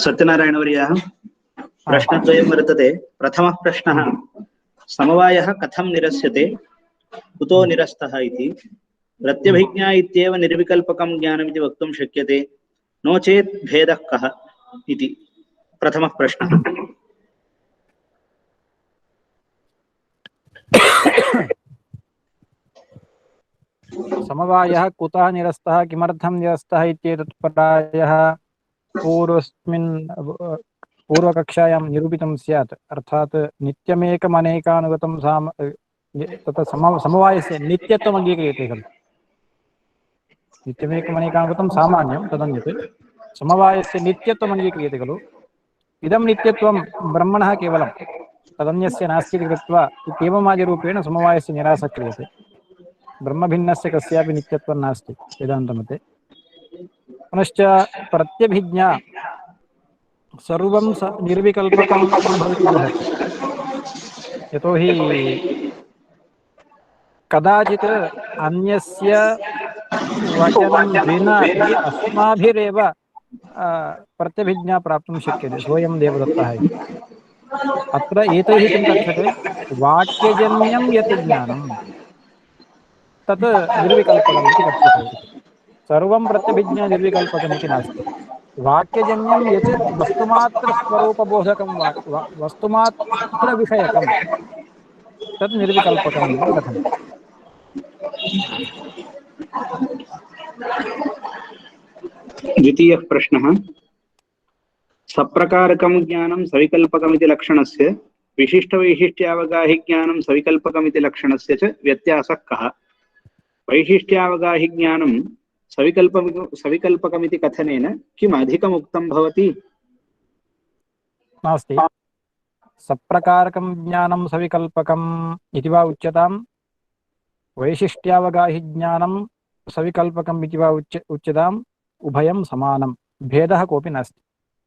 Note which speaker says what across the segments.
Speaker 1: सत्यनारायणवर्याः प्रश्नद्वयं वर्तते। प्रथमः प्रश्नः, समवायः कथं निरस्यते, कुतो निरस्तः इति। प्रत्यभिज्ञा इत्येव निर्विकल्पकं ज्ञानमिति वक्तुं शक्यते, नो चेत् भेदः कः इति प्रथमः प्रश्नः।
Speaker 2: समवायः कुतः निरस्तः, किमर्थं निरस्तः इत्येतत् प्रायः पूर्वकक्षायां निरूपितं स्यात्। अर्थात् नित्यमेकमनेकानुगतं तत्र समवायस्य नित्यत्वम् अङ्गीक्रियते खलु। नित्यमेकमनेकानुगतं सामान्यं तदन्यत्, समवायस्य नित्यत्वम् अङ्गीक्रियते खलु। इदं नित्यत्वं ब्रह्मणः केवलं, तदन्यस्य नास्ति इति कृत्वा एवमादिरूपेण समवायस्य निरासः क्रियते। ब्रह्मभिन्नस्य कस्यापि नित्यत्वं नास्ति वेदान्तमते। पुनश्च प्रत्यभिज्ञा सर्वं निर्विकल्पकं न भवितुमर्हति। यतोहि कदाचित् अन्यस्य वचनं विनापि अस्माभिरेव प्रत्यभिज्ञा प्राप्तुं शक्यते, सोऽयं देवदत्तः इति। अत्र एतैः किं कथ्यते, वाक्यजन्यं यत् ज्ञानं तत् निर्विकल्पकम् इति कथ्यते। सर्वं प्रत्यभिज्ञा निर्विकल्पकमिति नास्ति। वाक्यजन्यं यत् वस्तुमात्रस्वरूपबोधकं वस्तुमात्रविषयकं तत् निर्विकल्पकम् इति कथनम्।
Speaker 1: द्वितीयः प्रश्नः, सप्रकारकं ज्ञानं सविकल्पकमिति लक्षणस्य विशिष्टवैशिष्ट्यावगाहिज्ञानं सविकल्पकमिति लक्षणस्य च व्यत्यासः कः। वैशिष्ट्यावगाहिज्ञानं सविकल्पकमिति कथनेन किम् अधिकमुक्तं भवति?
Speaker 2: नास्ति, सप्रकारकं ज्ञानं सविकल्पकम् इति वा उच्यतां, वैशिष्ट्यावगाहिज्ञानं सविकल्पकम् इति वा उच्यताम्, उभयं समानं, भेदः कोऽपि नास्ति।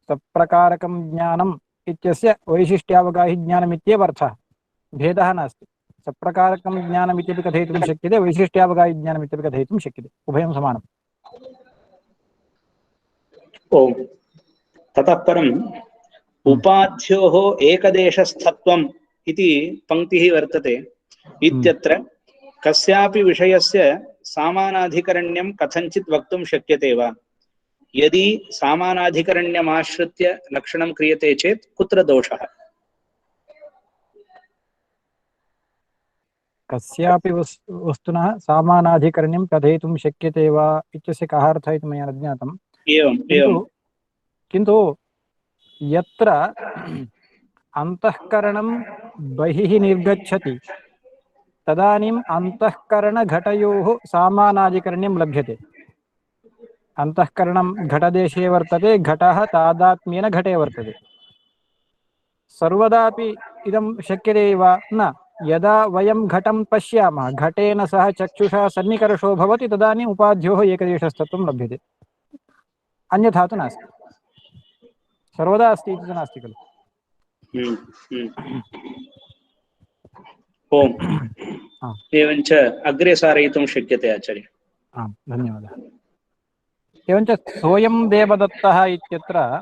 Speaker 2: सप्रकारकं ज्ञानम् इत्यस्य वैशिष्ट्यावगाहिज्ञानम् इत्येव अर्थः, भेदः नास्ति। सप्रकारकं ज्ञानमित्यपि कथयितुं शक्यते, वैशिष्ट्यावगाहिज्ञानमित्यपि कथयितुं शक्यते, उभयं समानम्।
Speaker 1: ओम। ततः परम् उपाध्योः एकदेशस्थत्वम् इति पङ्क्तिः वर्तते। इत्यत्र कस्यापि विषयस्य सामानाधिकरण्यं कथञ्चित् वक्तुं शक्यते वा? यदि सामानाधिकरण्यमाश्रित्य लक्षणं क्रियते चेत् कुत्र दोषः?
Speaker 2: कस्यापि वस्तुनः सामानाधिकरण्यं कथयितुं शक्यते वा इत्यस्य कः अर्थः इति मया न ज्ञातं। किन्तु यत्र अन्तःकरणं बहिः निर्गच्छति तदानीम् अन्तःकरणघटयोः सामानाधिकरण्यं लभ्यते। अन्तःकरणं घटदेशे वर्तते, घटः तादात्म्येन घटे वर्तते। सर्वदापि इदं शक्यते वा? न। यदा वयं घटं पश्यामः, घटेन सह चक्षुषा सन्निकर्षो भवति, तदानीम् उपाध्योः एकदेशस्थत्वं लभ्यते, अन्यथा तु नास्ति। सर्वदा अस्ति इति तु नास्ति खलु।
Speaker 1: ओम। एवञ्च अग्रे सारयितुं शक्यते आचार्य।
Speaker 2: आम्, धन्यवादः। एवञ्च सोऽयं देवदत्तः इत्यत्र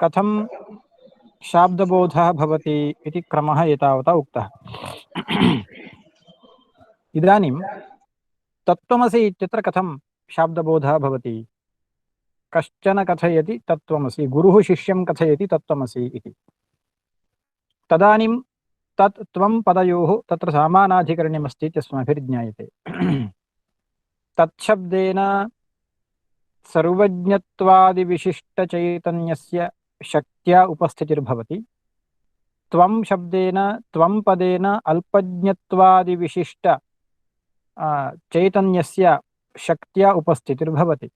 Speaker 2: कथं शाब्दबोधः भवति इति क्रमः एतावता उक्तः। इदानीं तत्त्वमसि इत्यत्र कथं शाब्दबोधः भवति? कश्चन कथयति तत्त्वमसि, गुरुः शिष्यं कथयति तत्त्वमसि इति। तदानीं तत् त्वं पदयोः तत्र सामानाधिकरण्यमस्ति इत्यस्माभिर्ज्ञायते। तत्शब्देन सर्वज्ञत्वादिविशिष्टचैतन्यस्य शक्त्या उपस्थितिर्भवति। त्वं शब्देन, त्वं पदेन अल्पज्ञत्वादिविशिष्ट चैतन्यस्य शक्त्या उपस्थितिर्भवति।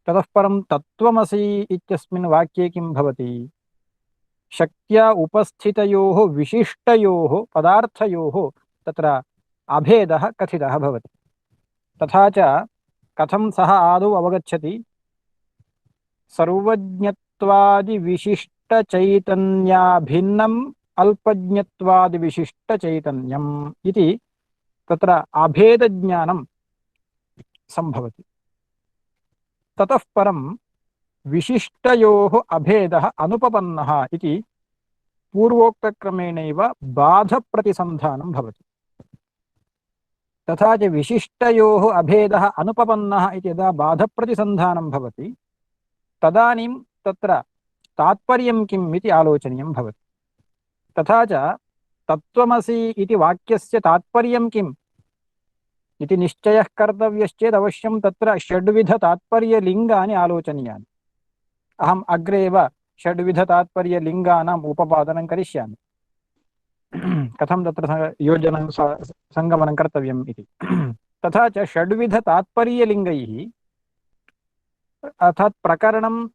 Speaker 2: ततः परं तत्त्वमसि इत्यस्मिन् वाक्ये किं भवति? शक्त्या उपस्थितयोः विशिष्टयोः पदार्थयोः तत्र अभेदः कथितः भवति। तथा च कथं सः आदौ अवगच्छति? सर्वज्ञत्वादिविशिष्टचैतन्याभिन्नम् अल्पज्ञत्वादिविशिष्टचैतन्यम् इति तत्र अभेदज्ञानं सम्भवति। ततः परं विशिष्टयोः अभेदः अनुपपन्नः इति पूर्वोक्तक्रमेणैव बाधप्रतिसन्धानं भवति। तथा च विशिष्टयोः अभेदः अनुपपन्नः इति यदा बाधप्रतिसन्धानं भवति तदानीं तत्र तात्पर्यं किम् इति आलोचनीयं भवति। तथा च तत्त्वमसि इति वाक्यस्य तात्पर्यं किम् इति निश्चयः कर्तव्यश्चेत् अवश्यं तत्र षड्विधतात्पर्यलिङ्गानि आलोचनीयानि। अहम् अग्रे एव षड्विधतात्पर्यलिङ्गानाम् उपपादनं करिष्यामि, कथं तत्र योजनं सङ्गमनं कर्तव्यम् इति। तथा च षड्विधतात्पर्यलिङ्गैः अर्थात् प्रकरणम्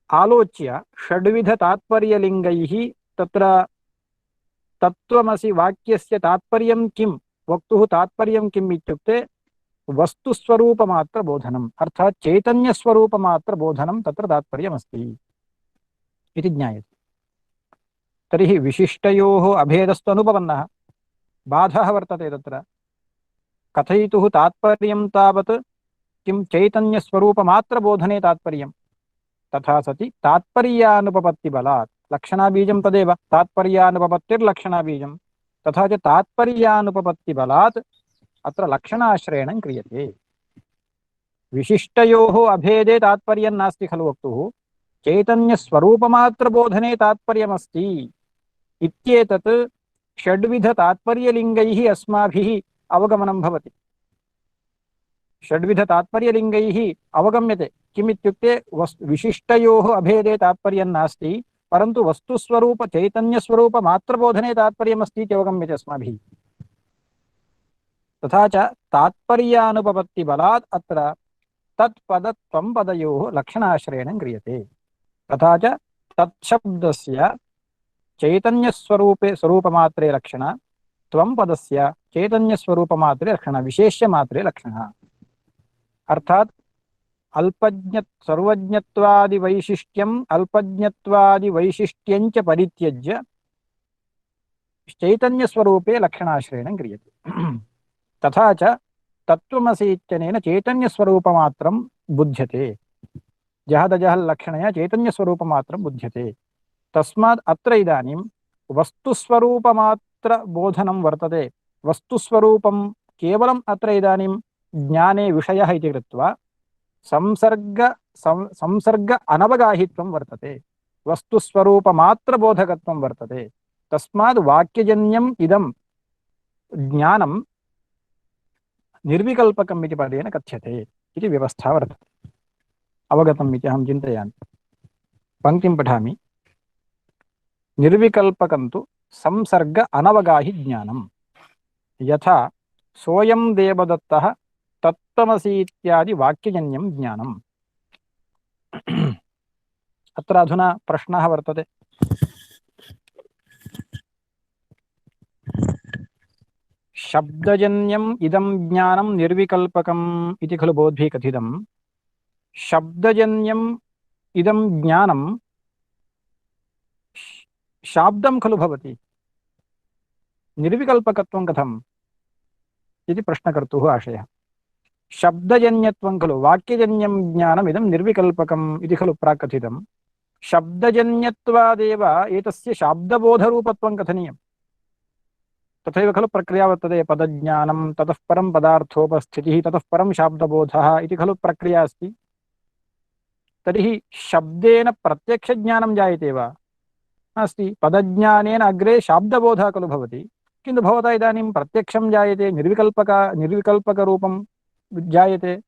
Speaker 2: आलोच्य षड्विधतात्पर्यलिङ्गैः तत्र तत्त्वमसि वाक्यस्य तात्पर्यं किं वक्तुः तात्पर्यं किम् इत्युक्ते वस्तुस्वरूपमात्रबोधनम् अर्थात् चैतन्यस्वरूपमात्रबोधनं तत्र तात्पर्यमस्ति इति ज्ञायते। तर्हि विशिष्टयोः अभेदस्तु अनुपपन्नः, बाधः वर्तते तत्र। कथयितुः तात्पर्यं तावत् किं चैतन्यस्वरूपमात्रबोधने तात्पर्यं, तथा सति तात्पर्यानुपपत्तिबलात् लक्षणाबीजं तदेव तात्पर्यानुपपत्तिर्लक्षणाबीजं, तथा च तात्पर्यानुपपत्तिबलात् अत्र लक्षणाश्रयणं क्रियते। विशिष्टयोः अभेदे तात्पर्यं नास्ति खलु वक्तुः, चैतन्यस्वरूपमात्रबोधने तात्पर्यमस्ति इत्येतत् षड्विधतात्पर्यलिङ्गैः अस्माभिः अवगमनं भवति। षड्विधतात्पर्यलिङ्गैः अवगम्यते किमित्युक्ते विशिष्टयोः अभेदे तात्पर्यं नास्ति, परन्तु वस्तुस्वरूप चैतन्यस्वरूपमात्रबोधने तात्पर्यमस्ति इति अवगम्यते अस्माभिः। तथा च तात्पर्यानुपपत्तिबलात् अत्र तत्पदत्वं पदयोः लक्षणाश्रयणं क्रियते। तथा च तत्शब्दस्य चैतन्यस्वरूपे स्वरूपमात्रे लक्षण, त्वं पदस्य चैतन्यस्वरूपमात्रे लक्षण, विशेष्यमात्रे लक्षण। अर्थात् अल्पज्ञ सर्वज्ञत्वादिवैशिष्ट्यम् अल्पज्ञत्वादिवैशिष्ट्यञ्च परित्यज्य चैतन्यस्वरूपे लक्षणाश्रयणं क्रियते। तथा च तत्त्वमसि इत्यनेन चैतन्यस्वरूपमात्रं बुध्यते, जहदजहल्लक्षणया चैतन्यस्वरूपमात्रं बुध्यते। तस्मात् अत्र इदानीं वस्तुस्वरूपमात्रबोधनं वर्तते। वस्तुस्वरूपं केवलम् अत्र इदानीं ज्ञाने विषयः इति कृत्वा संसर्ग अनवगाहित्वं वर्तते, वस्तुस्वरूपमात्रबोधकत्वं वर्तते। तस्मात् वाक्यजन्यम् इदं ज्ञानं निर्विकल्पकम् इति पदेन कथ्यते इति व्यवस्था वर्तते। अवगतम् इति अहं चिन्तयामि। पङ्क्तिं पठामि। निर्विकल्पकं तु संसर्ग अनवगाहि ज्ञानम्, यथा सोऽयं देवदत्तः तत्त्वमसि इत्यादि वाक्यजन्यं ज्ञानम्। अत्र अधुना प्रश्नः वर्तते। शब्दजन्यम् इदं ज्ञानं निर्विकल्पकम् इति खलु भवद्भिः कथितं। शब्दजन्यम् इदं ज्ञानं शाब्दं खलु भवति, निर्विकल्पकत्वं कथम् इति प्रश्नकर्तुः आशयः। शब्दजन्यत्वं खलु वाक्यजन्यं ज्ञानम् इदं निर्विकल्पकम् इति खलु प्राक् कथितं। शब्दजन्यत्वादेव एतस्य शाब्दबोधरूपत्वं कथनीयम्। तथैव खलु प्रक्रिया वर्तते। पदज्ञानं ततः परं पदार्थोपस्थितिः ततः परं शाब्दबोधः इति खलु प्रक्रिया अस्ति। तर्हि शब्देन प्रत्यक्षज्ञानं जायते वा? नास्ति। पदज्ञानेन अग्रे शाब्दबोधः खलु भवति, किन्तु भवता इदानीं प्रत्यक्षं जायते, निर्विकल्पकरूपं जायते।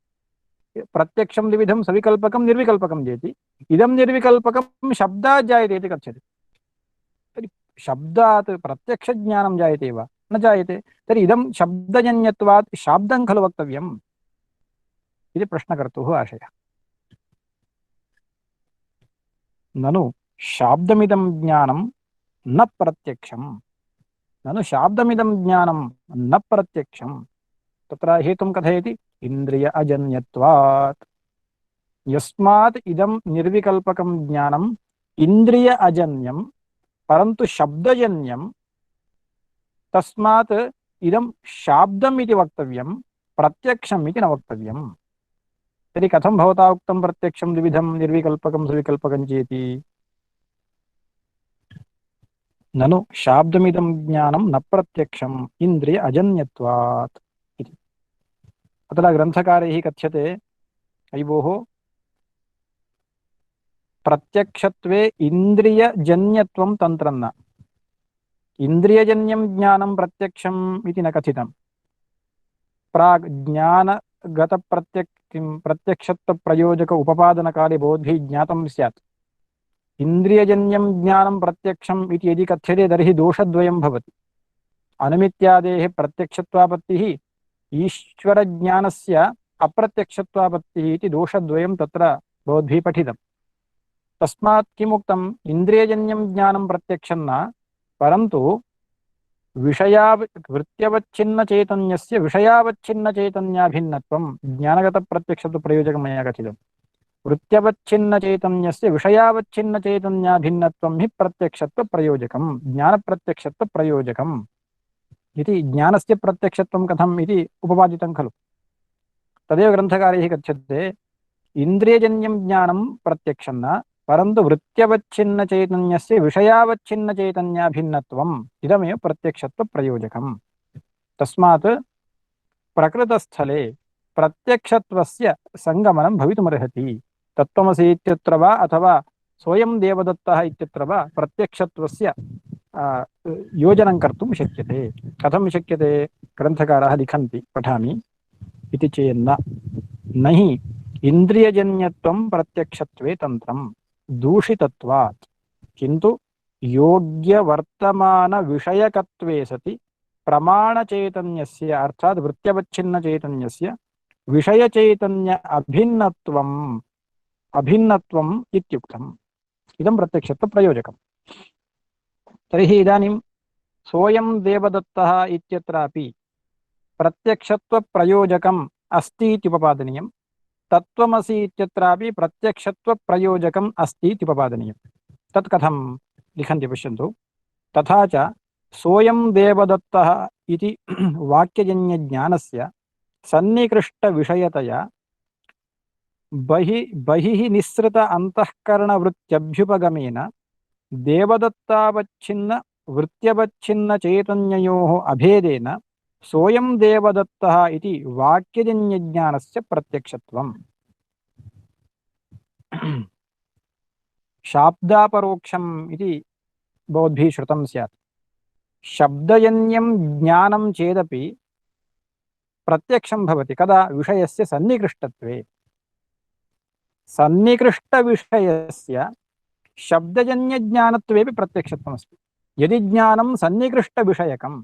Speaker 2: प्रत्यक्षं द्विविधं, सविकल्पकं निर्विकल्पकं चेति इदं निर्विकल्पकं शब्दात् जायते इति कथ्यते। तर्हि शब्दात् प्रत्यक्षज्ञानं जायते वा? न जायते। तर्हि इदं शब्दजन्यत्वात् शाब्दं खलु वक्तव्यम् इति प्रश्नकर्तुः आशयः। ननु शाब्दमिदं ज्ञानं न प्रत्यक्षं, ननु शाब्दमिदं ज्ञानं न प्रत्यक्षं। तत्र हेतुं कथयति। इन्द्रिय अजन्यत्वात्, यस्मात् इदं निर्विकल्पकं ज्ञानम् इन्द्रिय अजन्यं परन्तु शब्दजन्यं, तस्मात् इदं शाब्दम् इति वक्तव्यं, प्रत्यक्षम् इति न वक्तव्यम्। तर्हि कथं भवता उक्तं प्रत्यक्षं द्विविधं निर्विकल्पकं सविकल्पकं चेति? ननु शाब्दमिदं ज्ञानं न प्रत्यक्षम् इन्द्रिय अजन्यत्वात् इति। अत्र ग्रन्थकारैः कथ्यते, अयि भोः, प्रत्यक्षत्वे इन्द्रियजन्यत्वं तन्त्रं न। इन्द्रियजन्यं ज्ञानं प्रत्यक्षम् इति न कथितं। प्राग् प्रत्यक्षत्वप्रयोजक उपपादनकाले भवद्भिः ज्ञातं स्यात्। इन्द्रियजन्यं ज्ञानं प्रत्यक्षम् इति यदि कथ्यते तर्हि दोषद्वयं भवति। अनुमित्यादेः प्रत्यक्षत्वापत्तिः, ईश्वरज्ञानस्य अप्रत्यक्षत्वापत्तिः इति दोषद्वयं तत्र भवद्भिः पठितम्। तस्मात् किमुक्तम्? इन्द्रियजन्यं ज्ञानं प्रत्यक्षं न, परन्तु वृत्त्यवच्छिन्नचैतन्यस्य विषयावच्छिन्नचैतन्याभिन्नत्वं ज्ञानगतप्रत्यक्षत्वप्रयोजकं मया कथितम्। वृत्त्यवच्छिन्नचैतन्यस्य विषयावच्छिन्नचैतन्याभिन्नत्वं हि प्रत्यक्षत्वप्रयोजकं, ज्ञानप्रत्यक्षत्वप्रयोजकम् इति। ज्ञानस्य प्रत्यक्षत्वं कथम् इति उपपादितं खलु। तदेव ग्रन्थकारैः कथ्यते, इन्द्रियजन्यं ज्ञानं प्रत्यक्षं न, परन्तु वृत्त्यवच्छिन्नचैतन्यस्य विषयावच्छिन्नचैतन्याभिन्नत्वम् इदमेव प्रत्यक्षत्वप्रयोजकम्। तस्मात् प्रकृतस्थले प्रत्यक्षत्वस्य संगमनं भवितुमर्हति। तत्त्वमसि इत्यत्र वा अथवा स्वयं देवदत्तः इत्यत्र वा प्रत्यक्षत्वस्य योजनं कर्तुं शक्यते। कथं शक्यते? ग्रन्थकाराः लिखन्ति, पठामि इति चेन्न नहि इन्द्रियजन्यत्वं प्रत्यक्षत्वे तन्त्रं दूषितत्वात्, किन्तु योग्यवर्तमानविषयकत्वे सति प्रमाणचैतन्यस्य अर्थात् वृत्त्यवच्छिन्नचैतन्यस्य विषयचैतन्य अभिन्नत्वम् इत्युक्तम्। इदं प्रत्यक्षत्वप्रयोजकम्। तर्हि इदानीं सोऽयं देवदत्तः इत्यत्रापि प्रत्यक्षत्वप्रयोजकम् अस्ति इत्युपपादनीयम्। तत्त्वमसि इत्यत्रापि प्रत्यक्षत्वप्रयोजकम् अस्ति इत्युपपादनीयम्। तत् कथं लिखन्ति पश्यन्तु। तथा च सोऽयं देवदत्तः इति वाक्यजन्यज्ञानस्य सन्निकृष्टविषयतया बहिः निःसृत अन्तःकरणवृत्त्यभ्युपगमेन देवदत्तावच्छिन्न वृत्त्यवच्छिन्नचैतन्ययोः अभेदेन सोऽयं देवदत्तः इति वाक्यजन्यज्ञानस्य प्रत्यक्षत्वम्। शाब्दापरोक्षम् इति भवद्भिः श्रुतं स्यात्। शब्दजन्यं ज्ञानं चेदपि प्रत्यक्षं भवति कदा? विषयस्य सन्निकृष्टत्वे। सन्निकृष्टविषयस्य शब्दजन्यज्ञानत्वेपि प्रत्यक्षत्वमस्ति। यदि ज्ञानं सन्निकृष्टविषयकं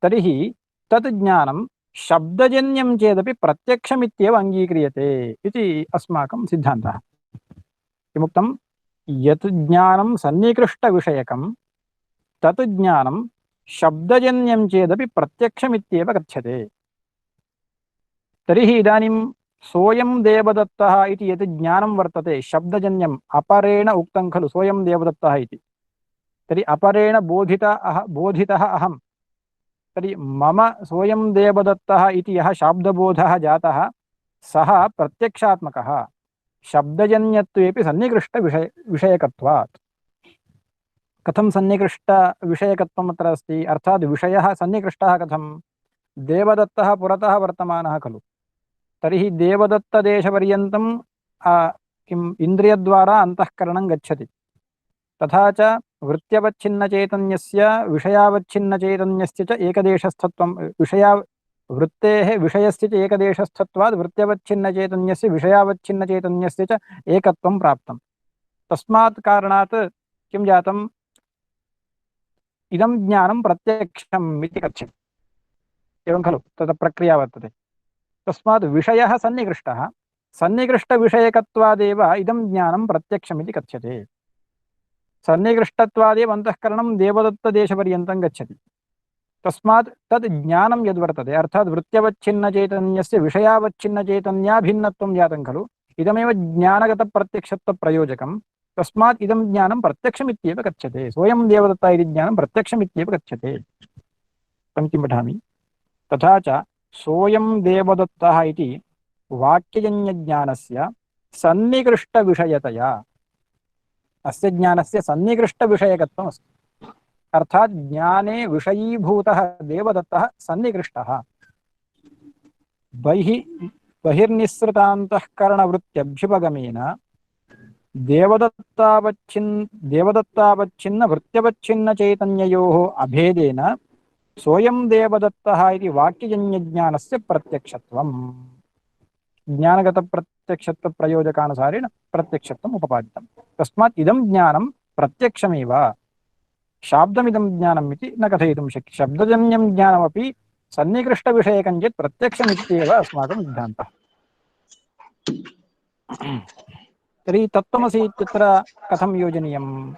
Speaker 2: तर्हि तत् ज्ञानं शब्दजन्यं चेदपि प्रत्यक्षमित्येव अङ्गीक्रियते इति अस्माकं सिद्धान्तः। किमुक्तं? यत् ज्ञानं सन्निकृष्टविषयकं तत् ज्ञानं शब्दजन्यं चेदपि प्रत्यक्षमित्येव कथ्यते। तर्हि इदानीं सोऽयं देवदत्तः इति यत् ज्ञानं वर्तते शब्दजन्यम्, अपरेण उक्तं खलु सोऽयं देवदत्तः इति। तर्हि अपरेण बोधितः अहं। तर्हि मम सोऽयं देवदत्तः इति यः शाब्दबोधः जातः सः प्रत्यक्षात्मकः, शब्दजन्यत्वेपि सन्निकृष्टविषयकत्वात्। कथं सन्निकृष्टविषयकत्वम् अत्र अस्ति? अर्थात् विषयः सन्निकृष्टः कथं? देवदत्तः पुरतः वर्तमानः खलु। तर्हि देवदत्तदेशपर्यन्तं किम् इन्द्रियद्वारा अन्तःकरणं गच्छति। तथा च वृत्त्यवच्छिन्नचैतन्यस्य विषयावच्छिन्नचैतन्यस्य च एकदेशस्थत्वं वृत्तेः विषयस्य च एकदेशस्थत्वात् वृत्त्यवच्छिन्नचैतन्यस्य विषयावच्छिन्नचैतन्यस्य च एकत्वं प्राप्तं। तस्मात् कारणात् किं जातम्? इदं ज्ञानं प्रत्यक्षम् इति कथ्यते। एवं खलु तत्र प्रक्रिया वर्तते। तस्मात् विषयः सन्निकृष्टः, सन्निकृष्टविषयकत्वादेव इदं ज्ञानं प्रत्यक्षमिति कथ्यते। सन्निकृष्टत्वादेव अन्तःकरणं देवदत्तदेशपर्यन्तं गच्छति। तस्मात् तद् ज्ञानं यद्वर्तते अर्थात् वृत्त्यवच्छिन्नचैतन्यस्य विषयावच्छिन्नचैतन्याभिन्नत्वं जातं खलु, इदमेव ज्ञानगतप्रत्यक्षत्वप्रयोजकं। तस्मात् इदं ज्ञानं प्रत्यक्षमित्येव कथ्यते। सोऽयं देवदत्तः इति ज्ञानं प्रत्यक्षमित्येव कथ्यते। पङ्क्तिं पठामि। तथा च सोऽयं देवदत्तः इति वाक्यजन्यज्ञानस्य सन्निकृष्टविषयतया अस्य ज्ञानस्य सन्निकृष्टविषयकत्वम् अस्ति। अर्थात् ज्ञाने विषयीभूतः देवदत्तः सन्निकृष्टः। बहिर्निःसृतान्तःकरणवृत्त्यभ्युपगमेन देवदत्तावच्छिन्न वृत्त्यवच्छिन्नचैतन्ययोः अभेदेन सोऽयं देवदत्तः इति वाक्यजन्यज्ञानस्य प्रत्यक्षत्वम्। ज्ञानगतप्रत्यक्षत्वप्रयोजकानुसारेण प्रत्यक्षत्वम् उपपादितम्। तस्मात् इदं ज्ञानं प्रत्यक्षमेव, शाब्दमिदं ज्ञानम् इति न कथयितुं शक्यते। शब्दजन्यं ज्ञानमपि सन्निकृष्टविषयकं चेत् प्रत्यक्षमित्येव अस्माकं सिद्धान्तः। तर्हि तत्त्वमसि इत्यत्र कथं योजनीयम्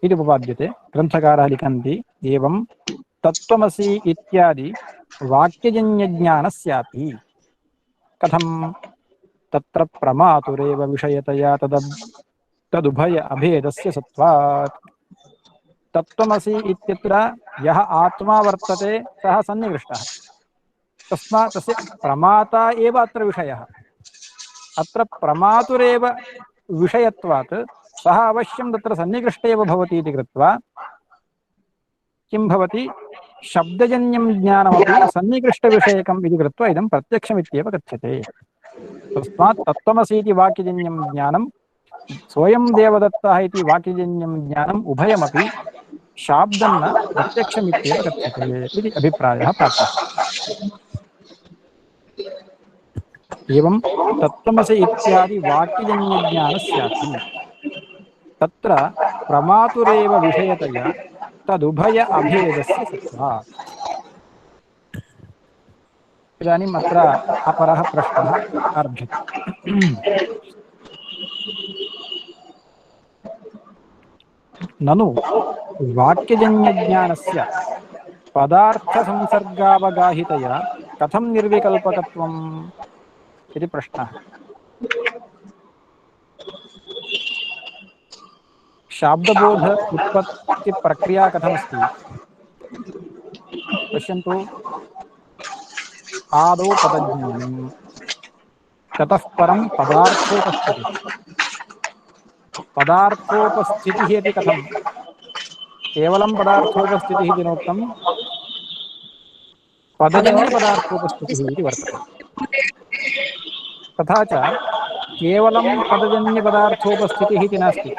Speaker 2: इति उपपाद्यते। ग्रन्थकारः लिखन्ति एवं तत्त्वमसि इत्यादि वाक्यजन्यज्ञानस्यापि कथं तत्र प्रमातुरेव विषयतया तदुभय अभेदस्य सत्त्वात्। तत्त्वमसि इत्यत्र यः आत्मा वर्तते सः सन्निकृष्टः, तस्मात् तस्य प्रमाता एव अत्र विषयः। अत्र प्रमातुरेव विषयत्वात् सः अवश्यं तत्र सन्निकृष्ट एव भवति इति कृत्वा किं भवति, शब्दजन्यं ज्ञानमपि सन्निकृष्टविषयकम् इति कृत्वा इदं प्रत्यक्षमित्येव कथ्यते। तस्मात् तत्त्वमसि इति वाक्यजन्यं ज्ञानं, स्वयं देवदत्तः इति वाक्यजन्यं ज्ञानम् उभयमपि शाब्दं न प्रत्यक्षमित्येव कथ्यते इति अभिप्रायः प्राप्तः। एवं तत्त्वमसि इत्यादि वाक्यजन्यज्ञानस्यापि तत्र प्रमातुरेव विषयतया तदुभय अभेदस्य सत्त्वात्। इदानीम् अत्र अपरः प्रश्नः आरभ्यते। ननु वाक्यजन्यज्ञानस्य पदार्थसंसर्गावगाहितया कथं निर्विकल्पकत्वम् इति प्रश्नः। शाब्दबोध उत्पत्तिप्रक्रिया कथमस्ति पश्यन्तु। आदौ पदज्ञानं, ततः परं पदार्थोपस्थितिः। पदार्थोपस्थितिः अपि कथं, केवलं पदार्थोपस्थितिः इति नोक्तं, पदजन्यपदार्थोपस्थितिः इति वर्तते। तथा च केवलं पदजन्यपदार्थोपस्थितिः इति नास्ति,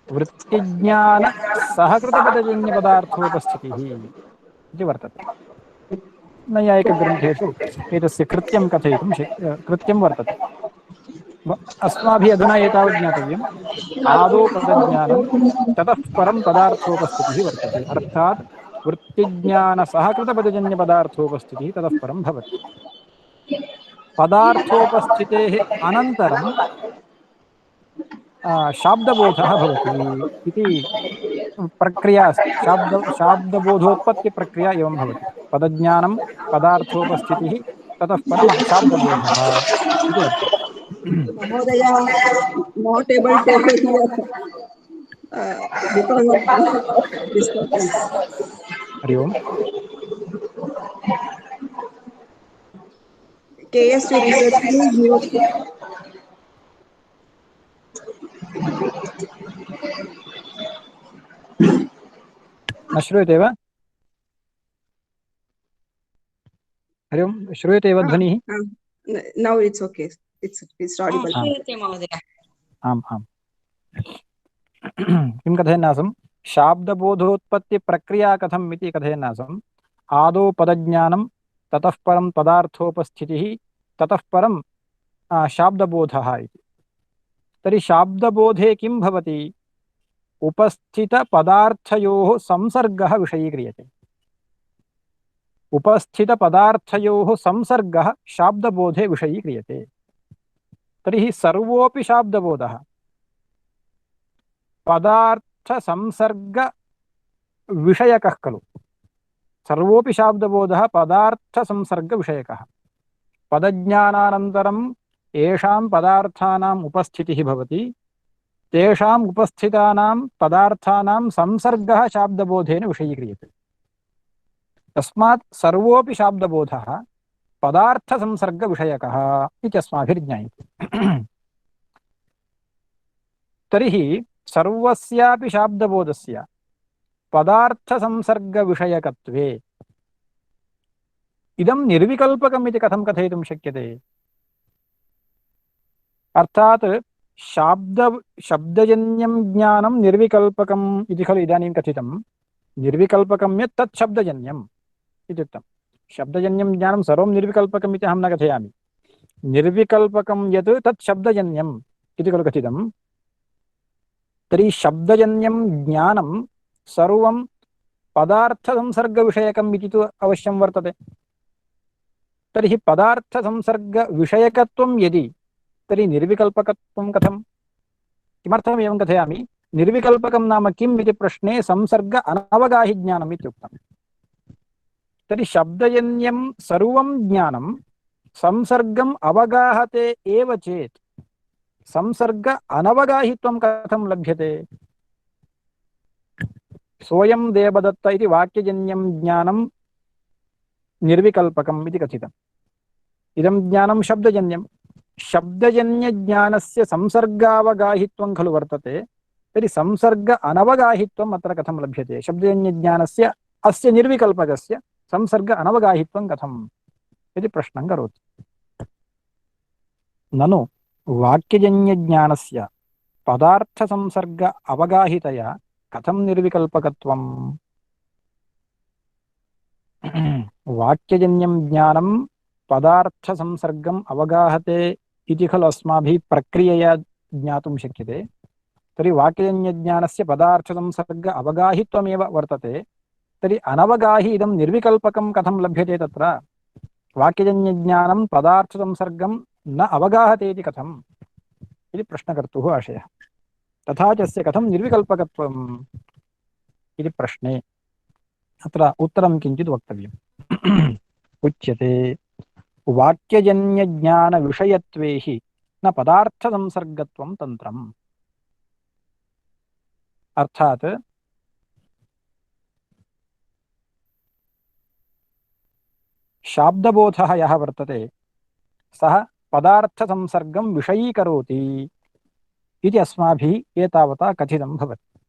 Speaker 2: वृत्तिज्ञानसहकृतपदजन्यपदार्थोपस्थितिः इति वर्तते। नैयायिकग्रन्थेषु एतस्य कृत्यं कथयितुं कृत्यं वर्तते। अस्माभिः अधुना एतावत् ज्ञातव्यम्, आदौ पदज्ञानं ततः परं पदार्थोपस्थितिः वर्तते। अर्थात् वृत्तिज्ञानसहकृतपदजन्यपदार्थोपस्थितिः ततः परं भवति। पदार्थोपस्थितेः अनन्तरं शाब्दबोधः भवति इति प्रक्रिया अस्ति। शाब्दबोधोत्पत्तिप्रक्रिया एवं भवति। पदज्ञानं, पदार्थोपस्थितिः, ततः परं शाब्दबोधः इति वर्तते।
Speaker 3: महोदय, not able to hear because of disturbance.
Speaker 2: Hari Om.
Speaker 3: KS to request please mute.
Speaker 2: न श्रूयते वा? हरि ओम्, श्रूयते वा ध्वनिः?
Speaker 3: Now it's okay. It's audible.
Speaker 2: आम् आम्। किं कथयन्नासं, शाब्दबोधोत्पत्तिप्रक्रिया कथम् इति कथयन्नासम्। आदौ पदज्ञानं, ततः परं पदार्थोपस्थितिः, ततः परं शाब्दबोधः इति। तर्हि शाब्दबोधे किं भवति, उपस्थितपदार्थयोः संसर्गः विषयीक्रियते। उपस्थितपदार्थयोः संसर्गः शाब्दबोधे विषयीक्रियते। तर्हि सर्वोऽपि शाब्दबोधः पदार्थसंसर्गविषयकः खलु। सर्वोऽपि शाब्दबोधः पदार्थसंसर्गविषयकः। पदज्ञानानन्तरं येषां पदार्थानाम् उपस्थितिः भवति, तेषाम् उपस्थितानां पदार्थानां संसर्गः शाब्दबोधेन विषयीक्रियते। तस्मात् सर्वोऽपि शाब्दबोधः पदार्थसंसर्गविषयकः इति अस्माभिर्ज्ञायते। तर्हि सर्वस्यापि शाब्दबोधस्य पदार्थसंसर्गविषयकत्वे इदं निर्विकल्पकम् इति कथं कथयितुं शक्यते? अर्थात् शब्दजन्यं ज्ञानं निर्विकल्पकम् इति खलु इदानीं कथितं। निर्विकल्पकं यत् तत् शब्दजन्यम् इत्युक्तं। शब्दजन्यं ज्ञानं सर्वं निर्विकल्पकम् इति अहं न कथयामि। निर्विकल्पकं यत् तत् शब्दजन्यम् इति खलु कथितं। तर्हि शब्दजन्यं ज्ञानं सर्वं पदार्थसंसर्गविषयकम् इति तु अवश्यं वर्तते। तर्हि पदार्थसंसर्गविषयकत्वं यदि, तर्हि निर्विकल्पकत्वं कथं? किमर्थम् एवं कथयामि? निर्विकल्पकं नाम किम् इति प्रश्ने संसर्ग अनवगाहि ज्ञानम् इत्युक्तम्। तर्हि शब्दजन्यं सर्वं ज्ञानं संसर्गम् अवगाहते एव चेत् संसर्ग अनवगाहित्वं कथं लभ्यते? सोऽयं देवदत्त इति वाक्यजन्यं ज्ञानं निर्विकल्पकम् इति कथितम्। इदं ज्ञानं शब्दजन्यं। शब्दजन्यज्ञानस्य संसर्गावगाहित्वं खलु वर्तते। तर्हि संसर्ग अनवगाहित्वम् अत्र कथं लभ्यते? शब्दजन्यज्ञानस्य अस्य निर्विकल्पकस्य संसर्ग अनवगाहित्वं कथम् इति प्रश्नं करोति। ननु वाक्यजन्यज्ञानस्य पदार्थसंसर्ग अवगाहितया कथं निर्विकल्पकत्वम्? वाक्यजन्यं ज्ञानं पदार्थसंसर्गम् अवगाहते इति खलु अस्माभिः प्रक्रियया ज्ञातुं शक्यते। तर्हि वाक्यजन्यज्ञानस्य पदार्थसंसर्ग अवगाहित्वमेव वर्तते। तर्हि अनवगाहि इदं निर्विकल्पकं कथं लभ्यते? तत्र वाक्यजन्यज्ञानं पदार्थसंसर्गं न अवगाहते इति कथम् इति प्रश्नकर्तुः आशयः। तथा च अस्य कथं निर्विकल्पकत्वम् इति प्रश्ने अत्र उत्तरं किञ्चित् वक्तव्यम्। उच्यते वाक्यजन्यज्ञानविषयत्वे हि न पदार्थसंसर्गत्वं तन्त्रम्। अर्थात् शाब्दबोधः यः वर्तते सः पदार्थसंसर्गं विषयीकरोति इति अस्माभिः एतावता कथितं भवति।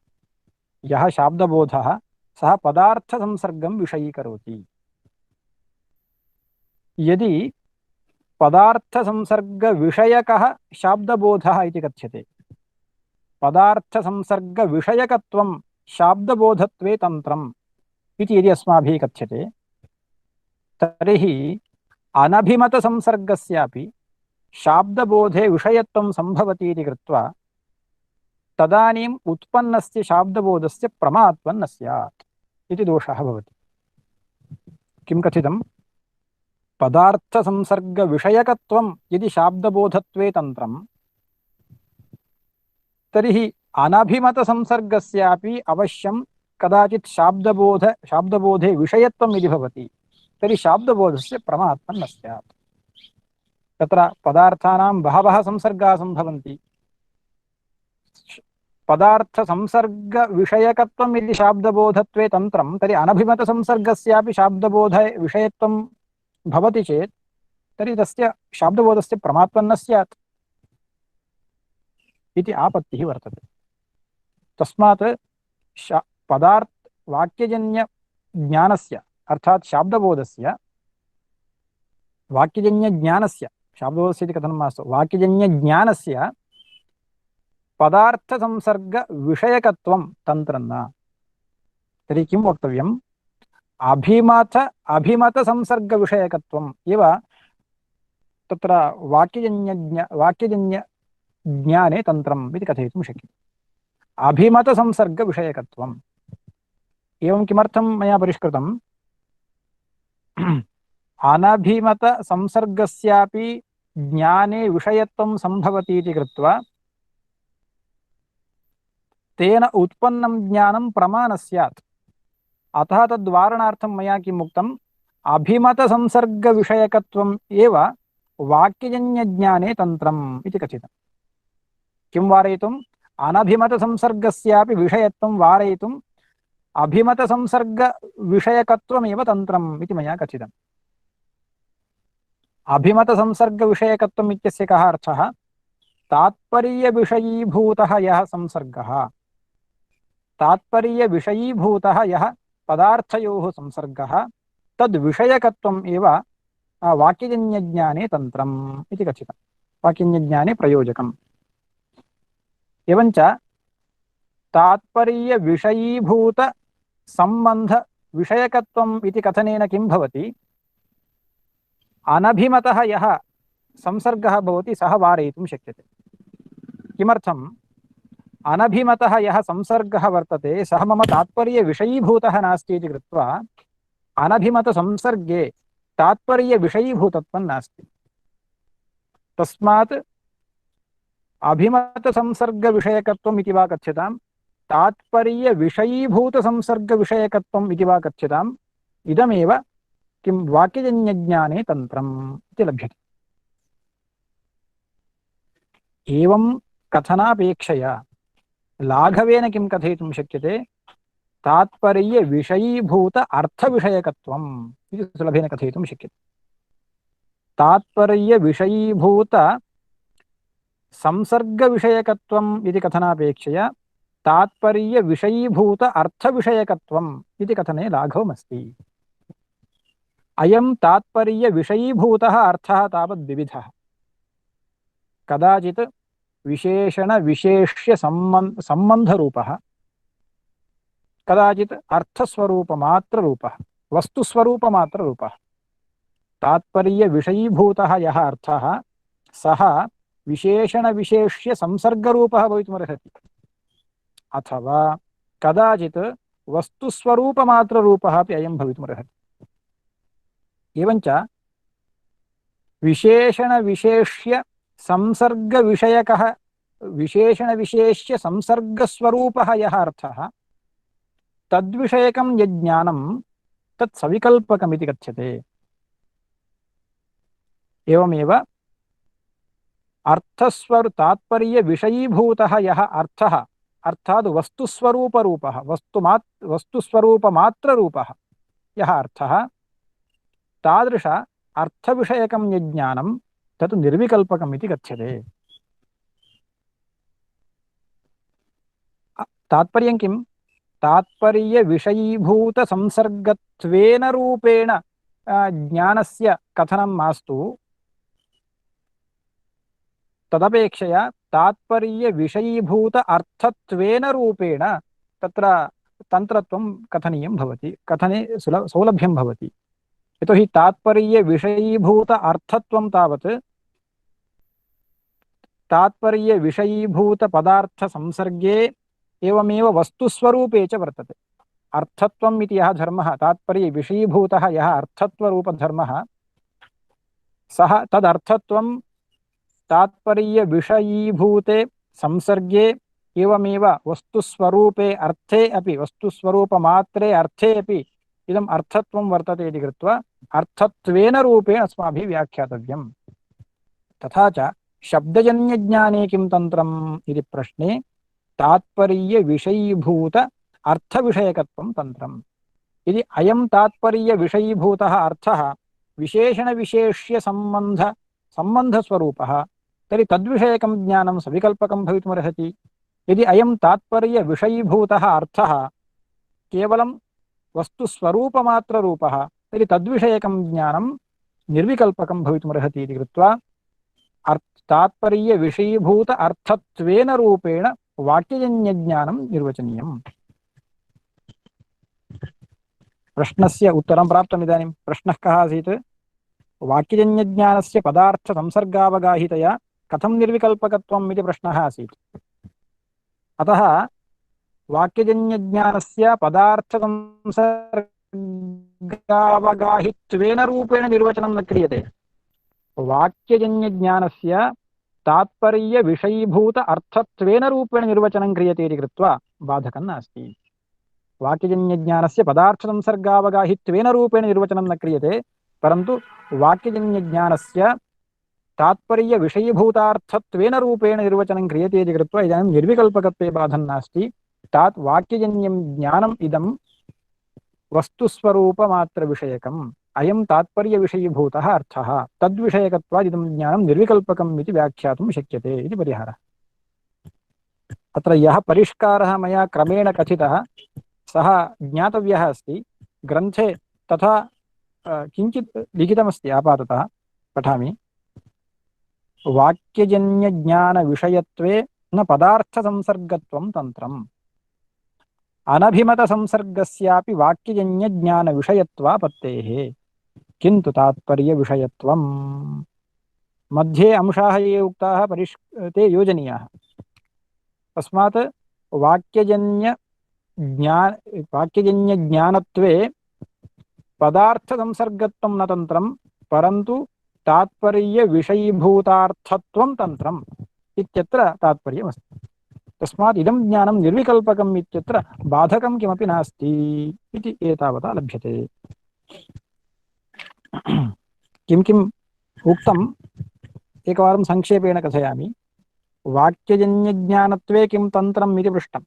Speaker 2: यः शाब्दबोधः सः पदार्थसंसर्गं विषयीकरोति। यदि पदार्थसंसर्गविषयकः शाब्दबोधः इति कथ्यते, पदार्थसंसर्गविषयकत्वं शाब्दबोधत्वे तन्त्रम् इति यदि अस्माभिः कथ्यते, तर्हि अनभिमतसंसर्गस्यापि शाब्दबोधे विषयत्वं सम्भवति इति कृत्वा तदानीम् उत्पन्नस्य शाब्दबोधस्य प्रमात्वं न स्यात् इति दोषः भवति। किं कथितं? पदार्थसंसर्गविषयकत्वं यदि शाब्दबोधत्वे तन्त्रं, तर्हि अनभिमतसंसर्गस्यापि अवश्यं कदाचित् शाब्दबोधे विषयत्वं यदि भवति, तर्हि शाब्दबोधस्य प्रमात्वं न स्यात्। तत्र पदार्थानां बहवः संसर्गाः सम्भवन्ति। पदार्थसंसर्गविषयकत्वं यदि शाब्दबोधत्वे तन्त्रं, तर्हि अनभिमतसंसर्गस्यापि शाब्दबोधे विषयत्वं भवति चेत् तर्हि तस्य शाब्दबोधस्य प्रमात्वं न स्यात् इति आपत्तिः वर्तते। तस्मात् वाक्यजन्यज्ञानस्य अर्थात् शाब्दबोधस्य, वाक्यजन्यज्ञानस्य, शाब्दबोधस्य इति कथनं मास्तु, वाक्यजन्यज्ञानस्य पदार्थसंसर्गविषयकत्वं तन्त्रं न। तर्हि किं वक्तव्यम्? अभिमतसंसर्गविषयकत्वम् एव तत्र वाक्यजन्यज्ञाने तन्त्रम् इति कथयितुं शक्यते। अभिमतसंसर्गविषयकत्वम् एवं किमर्थं मया परिष्कृतम्? अनभिमतसंसर्गस्यापि ज्ञाने विषयत्वं सम्भवति इति कृत्वा तेन उत्पन्नं ज्ञानं प्रमा न स्यात्। अतः तद्वारणार्थं मया किम् उक्तम्? अभिमतसंसर्गविषयकत्वम् एव वाक्यजन्यज्ञाने तन्त्रम् इति कथितम्। किं वारयितुम्? अनभिमतसंसर्गस्यापि विषयत्वं वारयितुम् अभिमतसंसर्गविषयकत्वमेव तन्त्रम् इति मया कथितम्। अभिमतसंसर्गविषयकत्वम् इत्यस्य कः अर्थः? तात्पर्यविषयीभूतः यः संसर्गः, तात्पर्यविषयीभूतः यः पदार्थयोः संसर्गः, तद्विषयकत्वम् एव वाक्यजन्यज्ञाने तन्त्रम् इति कथितम्, वाक्यजन्यज्ञाने प्रयोजकम्। एवञ्च तात्पर्यविषयीभूतसम्बन्धविषयकत्वम् इति कथनेन किं भवति? अनभिमतः यः संसर्गः भवति सः वारयितुं शक्यते। किमर्थम्? अनभिमतः यः संसर्गः वर्तते सः मम तात्पर्यविषयीभूतः नास्ति इति कृत्वा अनभिमतसंसर्गे तात्पर्यविषयीभूतत्वं नास्ति। तस्मात् अभिमतसंसर्गविषयकत्वम् इति वा कथ्यतां, तात्पर्यविषयीभूतसंसर्गविषयकत्वम् इति वा कथ्यताम्, इदमेव किं वाक्यजन्यज्ञाने तन्त्रम् इति लभ्यते। एवं कथनापेक्षया लाघवेन किं कथयितुं शक्यते? तात्पर्यविषयीभूत अर्थविषयकत्वम् इति सुलभेन कथयितुं शक्यते। तात्पर्यविषयीभूत संसर्गविषयकत्वम् इति कथनापेक्षया तात्पर्यविषयीभूत अर्थविषयकत्वम् इति कथने लाघवमस्ति। अयं तात्पर्यविषयीभूतः अर्थः तावत् द्विविधः। कदाचित् विशेषणविशेष्य सम्बन्धरूपः, कदाचित् अर्थस्वरूपमात्ररूपः, वस्तुस्वरूपमात्ररूपः। तात्पर्यविषयीभूतः यः अर्थः सः विशेषणविशेष्य संसर्गरूपः भवितुमर्हति, अथवा कदाचित् वस्तुस्वरूपमात्ररूपः अपि अयं भवितुमर्हति। एवञ्च विशेषणविशेष्य संसर्गविषयकः विशेषणविशेष्य संसर्गस्वरूपः यः अर्थः तद्विषयकं यज्ञानं तत् सविकल्पकमिति कथ्यते। एवमेव तात्पर्यविषयीभूतः यः अर्थः अर्थात् वस्तुस्वरूपरूपः वस्तुस्वरूपमात्ररूपः यः अर्थः तादृश अर्थविषयकं यज्ञानं तत् निर्विकल्पकम् इति कथ्यते। तात्पर्यं किं? तात्पर्यविषयीभूतसंसर्गत्वेन रूपेण ज्ञानस्य कथनं मास्तु, तदपेक्षया तात्पर्यविषयीभूत अर्थत्वेन रूपेण तत्र तन्त्रत्वं कथनीयं भवति, कथने सौलभ्यं भवति। यतोहि तात्पर्यविषयीभूत अर्थत्वं तावत् तात्पर्यविषयीभूतपदार्थसंसर्गे एवमेव वस्तुस्वरूपे च वर्तते। अर्थत्वम् इति यः धर्मः, तात्पर्यविषयीभूतः यः अर्थत्वरूपधर्मः, सः तदर्थत्वं तात्पर्यविषयीभूते संसर्गे एवमेव वस्तुस्वरूपे अर्थे अपि, वस्तुस्वरूपमात्रे अर्थे अपि इदम् अर्थत्वं वर्तते इति कृत्वा अर्थत्वेन रूपेण अस्माभिः व्याख्यातव्यम्। तथा च शब्दजन्यज्ञाने किं तन्त्रम् इति प्रश्ने तात्पर्यविषयीभूत अर्थविषयकत्वं तन्त्रम्। यदि अयं तात्पर्यविषयीभूतः अर्थः विशेषणविशेष्य सम्बन्धस्वरूपः तर्हि तद्विषयकं ज्ञानं सविकल्पकं भवितुमर्हति। यदि अयं तात्पर्यविषयीभूतः अर्थः केवलं वस्तुस्वरूपमात्ररूपः तर्हि तद्विषयकं ज्ञानं निर्विकल्पकं भवितुमर्हति इति कृत्वा तात्पर्यविषयीभूत अर्थत्वेन रूपेण वाक्यजन्यज्ञानं निर्वचनीयम्। प्रश्नस्य उत्तरं प्राप्तम्। इदानीं प्रश्नः कः आसीत्? वाक्यजन्यज्ञानस्य पदार्थसंसर्गावगाहितया कथं निर्विकल्पकत्वम् इति प्रश्नः आसीत्। अतः वाक्यजन्यज्ञानस्य पदार्थसंसर्गावगाहित्वेन रूपेण निर्वचनं न क्रियते। वाक्यजन्यज्ञानस्य तात्पर्यविषयीभूत अर्थत्वेन रूपेण निर्वचनं क्रियते इति कृत्वा बाधकं नास्ति। वाक्यजन्यज्ञानस्य पदार्थसंसर्गावगाहित्वेन रूपेण निर्वचनं न क्रियते, परन्तु वाक्यजन्यज्ञानस्य तात्पर्यविषयीभूतार्थत्वेन रूपेण निर्वचनं क्रियते इति कृत्वा इदानीं निर्विकल्पकत्वे बाधं नास्ति। वाक्यजन्यं ज्ञानम् इदं वस्तुस्वरूपमात्रविषयकम् अयं तात्पर्यविषयीभूतः अर्थः तद्विषयकत्वात् इदं ज्ञानं निर्विकल्पकम् इति व्याख्यातुं शक्यते इति परिहारः। अत्र यः परिष्कारः मया क्रमेण कथितः सः ज्ञातव्यः अस्ति। ग्रन्थे तथा किञ्चित् लिखितमस्ति आपाततः पठामि। वाक्यजन्यज्ञानविषयत्वे न पदार्थसंसर्गत्वं तन्त्रम् अनभिमतसंसर्गस्यापि वाक्यजन्यज्ञानविषयत्वापत्तेः किन्तु तात्पर्यविषयत्वम् मध्ये अंशाः ये उक्ताः ते योजनीयाः। तस्मात् वाक्यजन्यज्ञानत्वे पदार्थसंसर्गत्वं न तन्त्रं परन्तु तात्पर्यविषयीभूतार्थत्वं तन्त्रम् इत्यत्र तात्पर्यमस्ति। तस्मात् इदं ज्ञानं निर्विकल्पकम् इत्यत्र बाधकं किमपि नास्ति इति एतावता लभ्यते। किं किम् उक्तम् एकवारं संक्षेपेण कथयामि। वाक्यजन्यज्ञानत्वे किं तन्त्रम् इति पृष्टम्।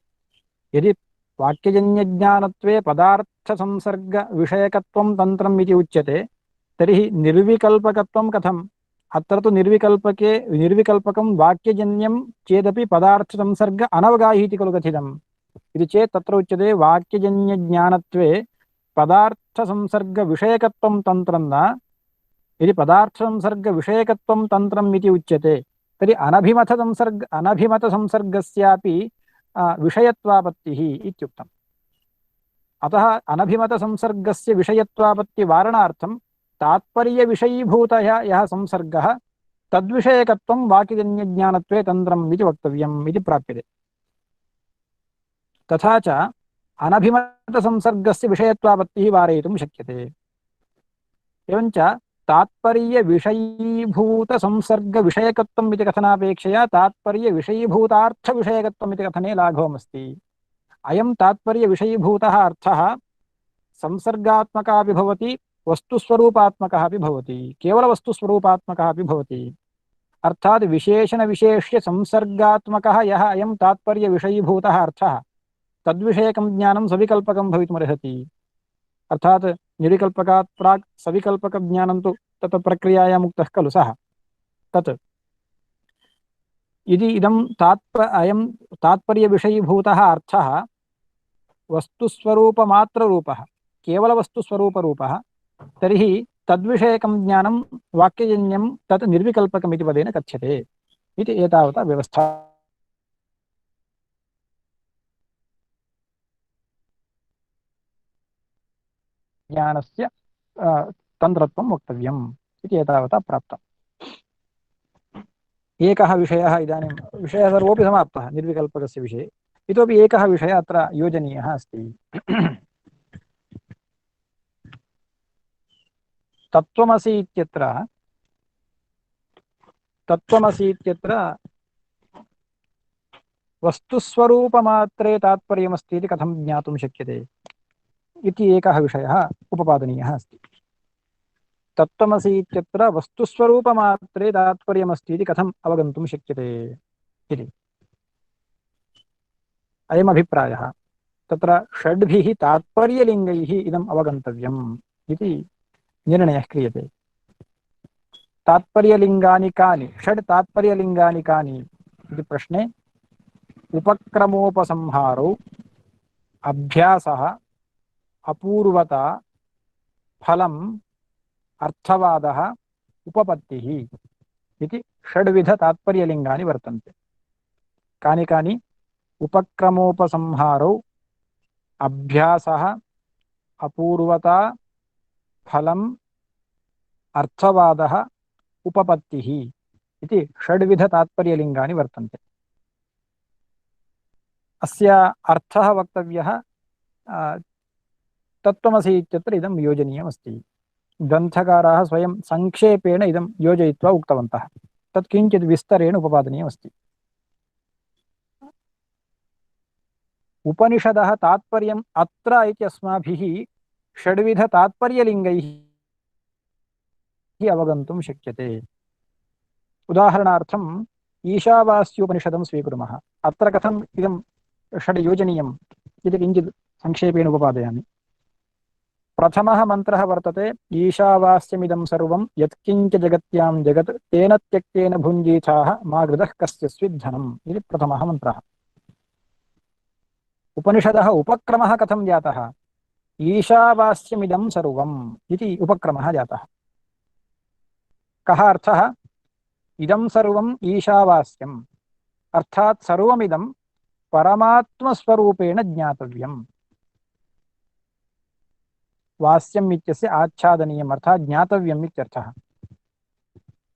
Speaker 2: यदि वाक्यजन्यज्ञानत्वे पदार्थसंसर्गविषयकत्वं तन्त्रम् इति उच्यते तर्हि निर्विकल्पकत्वं कथम्? अत्र तु निर्विकल्पकं वाक्यजन्यं चेदपि पदार्थसंसर्ग अनवगाहि इति खलु कथितम्। इति चेत् तत्र उच्यते वाक्यजन्यज्ञानत्वे पदार्थसंसर्गविषयकत्वं तन्त्रं न। यदि पदार्थसंसर्गविषयकत्वं तन्त्रम् इति उच्यते तर्हि अनभिमतसंसर्गस्यापि विषयत्वापत्तिः इत्युक्तम्। अतः अनभिमतसंसर्गस्य विषयत्वापत्तिवारणार्थं तात्पर्यविषयीभूतः यः संसर्गः तद्विषयकत्वं वाक्यजन्यज्ञानत्वे तन्त्रम् इति वक्तव्यम् इति प्राप्यते। तथा च अनभिमतसंसर्गस्य विषयत्वापत्तिः वारयितुं शक्यते। एवञ्च तात्पर्यविषयीभूतसंसर्गविषयकत्वम् इति कथनापेक्षया तात्पर्यविषयीभूतार्थविषयकत्वम् इति कथने लाघवमस्ति। अयं तात्पर्यविषयीभूतः अर्थः संसर्गात्मकः अपि भवति वस्तुस्वरूपात्मकः अपि भवति केवलवस्तुस्वरूपात्मकः अपि भवति। अर्थात् विशेषणविशेष्य संसर्गात्मकः यः अयं तात्पर्यविषयीभूतः अर्थः तद्विषयकं ज्ञानं सविकल्पकं भवितुमर्हति। अर्थात् निर्विकल्पकात् प्राक् सविकल्पकज्ञानं तु तत् प्रक्रियायाम् उक्तः खलु सः तत्। यदि इदं अयं तात्पर्यविषयीभूतः अर्थः वस्तुस्वरूपमात्ररूपः केवलवस्तुस्वरूपरूपः तर्हि तद्विषयकं ज्ञानं वाक्यजन्यं तत् निर्विकल्पकमिति पदेन कथ्यते इति एतावता व्यवस्था। ज्ञानस्य तन्त्रत्वं वक्तव्यम् इति एतावता प्राप्तम्। एकः विषयः इदानीं विषयः सर्वोऽपि समाप्तः निर्विकल्पकस्य विषये। इतोपि एकः विषयः अत्र योजनीयः अस्ति। तत्त्वमसि इत्यत्र वस्तुस्वरूपमात्रे तात्पर्यमस्ति इति कथं ज्ञातुं शक्यते इति एकः विषयः उपपादनीयः अस्ति। तत्त्वमसि इत्यत्र वस्तुस्वरूपमात्रे तात्पर्यमस्ति इति कथम् अवगन्तुं शक्यते इति अयमभिप्रायः। तत्र षड्भिः तात्पर्यलिङ्गैः इदम् अवगन्तव्यम् इति निर्णयः क्रियते। तात्पर्यलिङ्गानि कानि? षड् तात्पर्यलिङ्गानि कानि इति प्रश्ने उपक्रमोपसंहारौ अभ्यासः अपूर्वता फलम् अर्थवादः उपपत्तिः इति षड्विध तात्पर्यलिङ्गानि वर्तन्ते। कानि कानि? उपक्रमोपसंहारौ अभ्यासः अपूर्वता फलम् अर्थवादः उपपत्तिः इति षड्विध तात्पर्यलिङ्गानि वर्तन्ते। अस्य अर्थः वक्तव्यः तत्त्वमसि इत्यत्र इदं योजनीयमस्ति। ग्रन्थकाराः स्वयं संक्षेपेण इदं योजयित्वा उक्तवन्तः। तत् किञ्चित् विस्तरेण उपपादनीयमस्ति। उपनिषदः तात्पर्यम् अत्र इति अस्माभिः षड्विध तात्पर्यलिङ्गैः अवगन्तुं शक्यते। उदाहरणार्थम् ईशावास्योपनिषदं स्वीकुर्मः। अत्र कथम् इदं षड् योजनीयम् इति किञ्चित् संक्षेपेण उपपादयामि। प्रथमः मन्त्रः वर्तते ईशावास्यमिदं सर्वं यत्किञ्च जगत्यां जगत् तेन त्यक्तेन भुञ्जीथाः मा गृधः कस्यचित् धनम् इति प्रथमः मन्त्रः। उपनिषदः उपक्रमः कथं जातः? ईशावास्यमिदं सर्वम् इति उपक्रमः जातः। कः अर्थः? इदं सर्वम् ईशावास्यम्, अर्थात् सर्वमिदं परमात्मस्वरूपेण ज्ञातव्यम्। वास्यम् इत्यस्य आच्छादनीयम् अर्थात् ज्ञातव्यम् इत्यर्थः।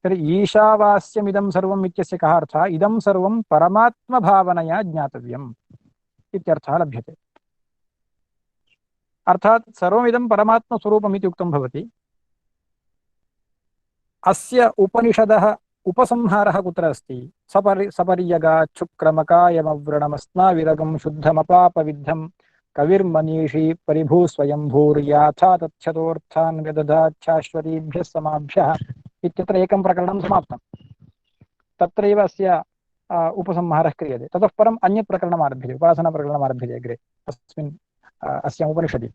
Speaker 2: तर्हि ईशावास्यमिदं सर्वम् इत्यस्य कः अर्थः? इदं सर्वं परमात्मभावनया ज्ञातव्यम् इत्यर्थः लभ्यते। अर्थात् सर्वमिदं परमात्मस्वरूपम् इति उक्तं भवति। अस्य उपनिषदः उपसंहारः कुत्र अस्ति? सपर्यगात् शुक्रमकायमव्रणमस्नाविरगं शुद्धमपापविद्धं कविर्मनीषी परिभूस्वयंभूर्याथा तच्छतोऽर्थान् व्यदधाच्छाश्वतीभ्यः समाभ्यः इत्यत्र एकं प्रकरणं समाप्तं। तत्रैव अस्य उपसंहारः क्रियते। ततः परम् अन्यत् प्रकरणम् आरभ्यते, उपासनाप्रकरणम् आरभ्यते अग्रे अस्मिन् अस्याम् उपनिषदि।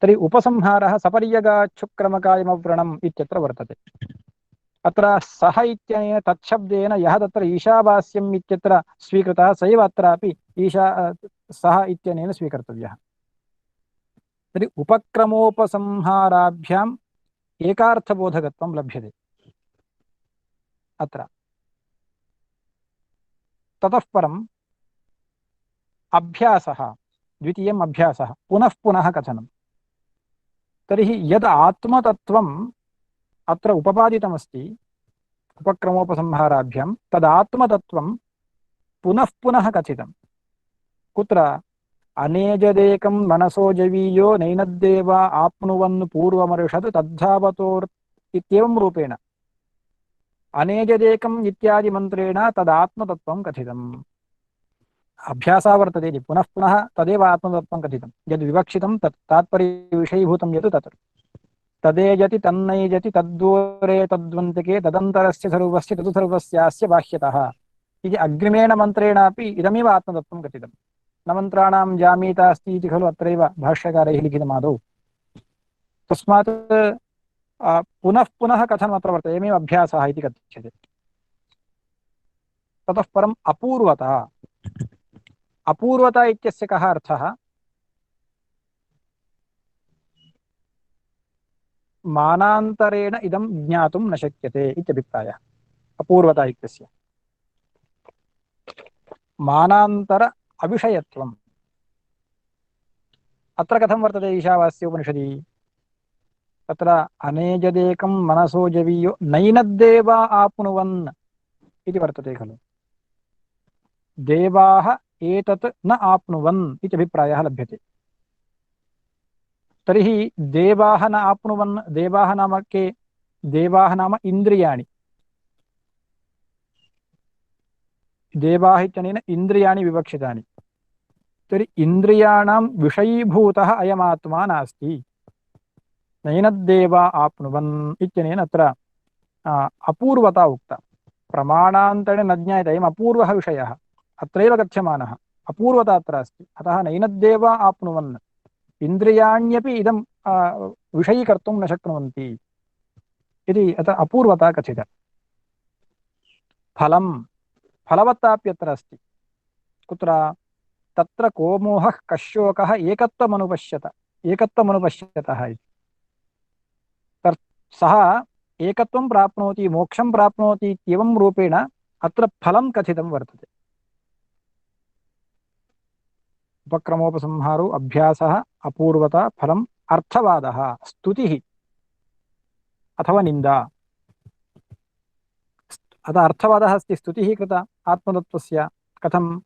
Speaker 2: तर्हि उपसंहारः सपर्यगात् शुक्रमकायमव्रणम् इत्यत्र वर्तते। अत्र सः इत्यनेन तत्शब्देन यः तत्र ईशावास्यम् इत्यत्र स्वीकृतः स एव अत्रापि सः इत्यनेन स्वीकर्तव्यः। तर्हि उपक्रमोपसंहाराभ्याम् एकार्थबोधकत्वं लभ्यते अत्र। ततः परम् अभ्यासः, द्वितीयम् अभ्यासः, पुनः पुनः कथनं। तर्हि यद् आत्मतत्त्वम् अत्र उपपादितमस्ति उपक्रमोपसंहाराभ्यां, तदात्मतत्त्वं पुनः पुनः कथितं। कुत्र? अनेजदेकं मनसो जवीयो नैनद्देवा आप्नुवन् पूर्वमर्षत् तद्धावतोर् इत्येवं रूपेण अनेजदेकम् इत्यादि मन्त्रेण तदात्मतत्त्वं कथितम्। अभ्यासः वर्तते इति पुनः पुनः तदेव आत्मतत्त्वं कथितं। यद् विवक्षितं तत् तात्पर्यविषयीभूतं यत् तत् तदेजति तन्नैजति तद्दूरे तद्वन्तिके तदन्तरस्य सर्वस्य तदु सर्वस्यास्य बाह्यतः इति अग्रिमेण मन्त्रेणापि इदमेव आत्मतत्त्वं कथितं। न मन्त्राणां जामीता अस्ति इति खलु अत्रैव भाष्यकारैः लिखितमादौ। तस्मात् पुनः पुनः कथनम् अत्र वर्तते, एवमेव अभ्यासः इति कथ्यते। ततः परम् अपूर्वता। अपूर्वता इत्यस्य कः अर्थः? मानान्तरेण इदं ज्ञातुं न शक्यते इत्यभिप्रायः। अपूर्वता इत्यस्य मानान्तर अविषयत्वम्। अत्र कथं वर्तते ईशावास्य उपनिषदि? तत्र अनेजदेकं मनसो जवीयो नैनद्देवा आप्नुवन् इति वर्तते खलु। देवाः एतत् न आप्नुवन् इति अभिप्रायः लभ्यते। तर्हि देवाः न आप्नुवन्, देवाः नाम के? देवाः नाम इन्द्रियाणि। देवाः इत्यनेन इन्द्रियाणि विवक्षितानि। तर्हि इन्द्रियाणां विषयीभूतः अयमात्मा नास्ति। नैनद्देवा आप्नुवन् इत्यनेन अत्र अपूर्वता उक्ता। प्रमाणान्तरेण न ज्ञायते, अयम् अपूर्वः विषयः अत्रैव कथ्यमानः। अपूर्वता अत्र अस्ति। अतः नैनद्देवा आप्नुवन्, इन्द्रियाण्यपि इदं विषयीकर्तुं न शक्नुवन्ति इति अत्र अपूर्वता कथिता। फलं, फलवत्ताप्यत्र अस्ति। कुत्र? तत्र को मोहः कश्योकः एकत्वमनुपश्यतः इति। सः एकत्वं प्राप्नोति, मोक्षं प्राप्नोति इत्येवं रूपेण अत्र फलं कथितं वर्तते। उपक्रमोपसंहारो अभ्यासः, अपूर्वता, फलम्, अर्थवादः, स्तुतिः अथवा निन्दा। अतः अर्थवादः अस्ति, स्तुतिः कृता आत्मतत्त्वस्य। कथं?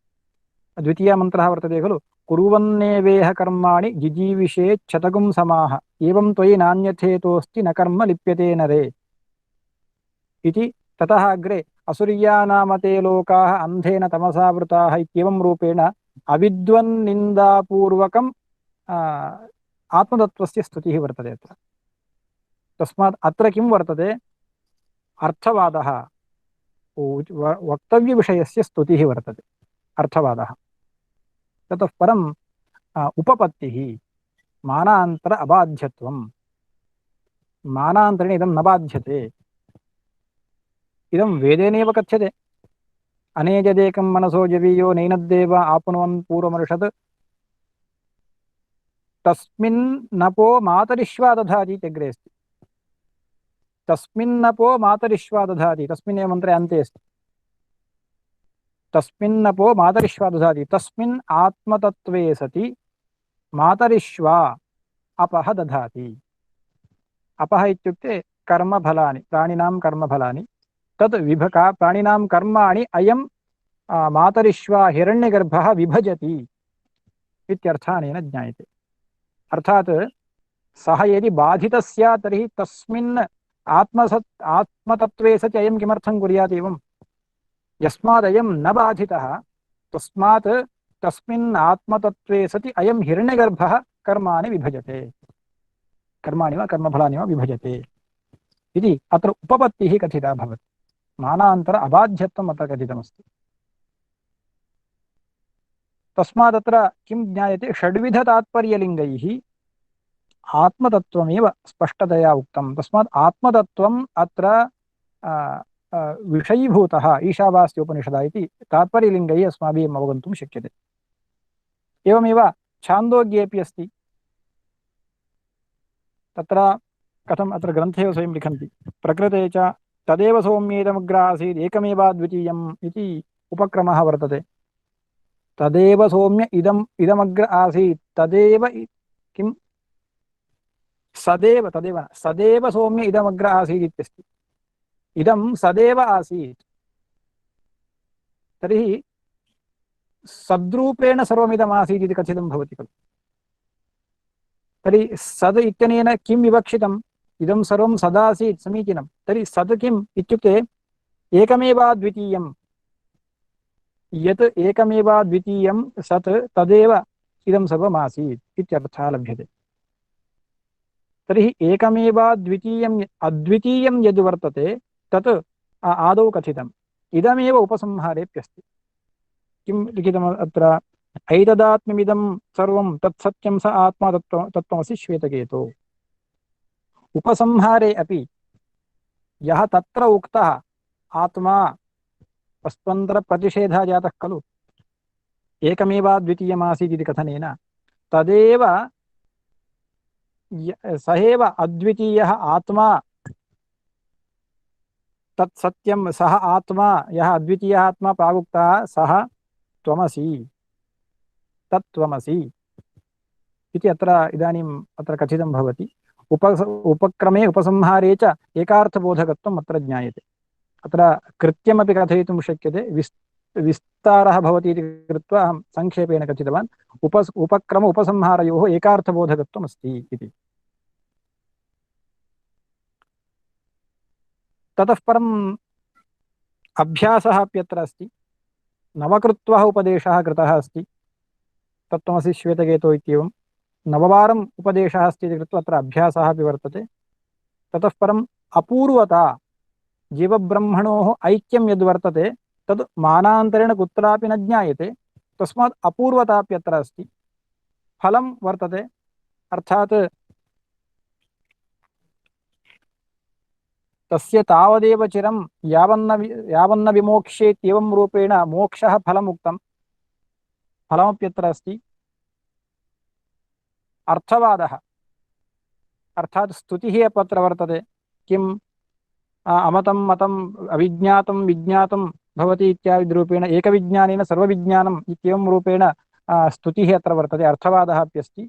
Speaker 2: द्वितीयः मन्त्रः वर्तते खलु, कुर्वन्नेवेह कर्माणि जिजीविषेच्छतगुं समाः एवं त्वयि नान्यथेतोऽस्ति न कर्म लिप्यते नरे इति। ततः अग्रे असुर्यानामते लोकाः अन्धेन तमसा वृताः इत्येवं रूपेण अविद्वन्निन्दापूर्वकं आत्मतत्त्वस्य स्तुतिः वर्तते अत्र। तस्मात् अत्र किं वर्तते? अर्थवादः, वक्तव्यविषयस्य स्तुतिः वर्तते, अर्थवादः। ततः परम् उपपत्तिः, मानांतर अबाध्यत्वम् मानांतरेण इदं न बाध्यते इदं वेदेनैव कथ्यते अनेजदेकं मनसो जवीयो नैनद्देव आप्नुवन् पूर्वमर्षत् तस्मिन्नपो मातरिश्वा दधाति इत्यग्रे अस्ति तस्मिन्नपो मातरिश्वा दधाति तस्मिन्नेव मन्त्रे अन्ते अस्ति तस्मिन्नपो मातरिश्वा दधाति तस्मिन् आत्मतत्त्वे सति मातरिश्वा अपः दधाति अपः इत्युक्ते कर्मफलानि प्राणिनां कर्मफलानि तद् विभका प्राणिनां कर्माणि अयं मातरिश्वा हिरण्यगर्भः विभजति इत्यर्थानेन ज्ञायते अर्थात् सः यदि बाधितः स्यात् तर्हि तस्मिन् आत्मतत्त्वे सति अयं किमर्थं कुर्यात् एवं यस्मादयं न बाधितः तस्मात् तस्मिन् आत्मतत्त्वे सति अयं हिरण्यगर्भः कर्माणि विभजते कर्माणि वा कर्मफलानि वा विभजते इति अत्र उपपत्तिः कथिता भवति मानान्तर अबाध्यत्वम् अत्र कथितमस्ति तस्मात् अत्र किं ज्ञायते षड्विधतात्पर्यलिङ्गैः आत्मतत्त्वमेव स्पष्टतया उक्तं तस्मात् आत्मतत्त्वम् अत्र विषयीभूतः ईशावास्योपनिषदा इति तात्पर्यलिङ्गैः अस्माभिः अवगन्तुं शक्यते एवमेव छान्दोग्येऽपि अस्ति तत्र कथम् अत्र ग्रन्थे स्वयं लिखन्ति प्रकृते च तदेव सौम्येदमग्र आसीत् एकमेवाद्वितीयम् इति उपक्रमः वर्तते तदेव सौम्य इदमग्र आसीत् तदेव किं सदेव तदेव सदेव सौम्य इदमग्र आसीत् इत्यस्ति इदं सदेव आसीत् तर्हि सद्रूपेण सर्वमिदमासीत् इति कथितं भवति खलु तर्हि सद् इत्यनेन किं विवक्षितम् इदं सर्वं सदासीत् समीचीनं तर्हि सद् किम् इत्युक्ते एकमेवाद्वितीयं यत् एकमेवाद्वितीयं सत् तदेव इदं सर्वमासीत् इत्यर्थः लभ्यते तर्हि एकमेवाद्वितीयम् अद्वितीयं यद् वर्तते तत् आदौ कथितम् इदमेव उपसंहारेऽप्यस्ति किं लिखितम् अत्र ऐतदात्म्यमिदं सर्वं तत्सत्यं स आत्मा तत्त्वमसि श्वेतकेतो उपसंहारे अपि यः तत्र उक्तः आत्मा अस्त्वन्तरप्रतिषेधः जातः खलु एकमेवाद्वितीयमासीत् इति कथनेन तदेव स एव अद्वितीयः आत्मा तत्सत्यं सः आत्मा यः अद्वितीयः आत्मा प्रागुक्तः सः त्वमसि तत्त्वमसि इति अत्र इदानीम् अत्र कथितं भवति उपक्रमे उपसंहारे च एकार्थबोधकत्वम् अत्र ज्ञायते अत्र कृत्यमपि कथयितुं शक्यते विस्तारः भवति इति कृत्वा अहं संक्षेपेण कथितवान् उपक्रम उपसंहारयोः एकार्थबोधकत्वम् अस्ति इति ततः परम् अभ्यासः अप्यत्र अस्ति नवकृत्वः उपदेशः कृतः अस्ति तत्त्वमसि श्वेतकेतो इत्येवं नववारम् उपदेशः अस्ति इति कृत्वा अत्र अभ्यासः अपि वर्तते ततः परम् अपूर्वता जीवब्रह्मणोः ऐक्यं यद्वर्तते तद् मानान्तरेण कुत्रापि न ज्ञायते तस्मात् अपूर्वताप्यत्र अस्ति फलं वर्तते अर्थात् तस्य तावदेव चिरं यावन्न विमोक्ष्येत्येवं रूपेण मोक्षः फलमुक्तं फलमप्यत्र अस्ति अर्थवादः अर्थात् स्तुतिः अपत्र वर्तते किम् अमतं मतम् अविज्ञातं विज्ञातं भवति इत्यादि रूपेण एकविज्ञानेन सर्वविज्ञानम् इत्येवं रूपेण स्तुतिः अत्र वर्तते अर्थवादः अप्यस्ति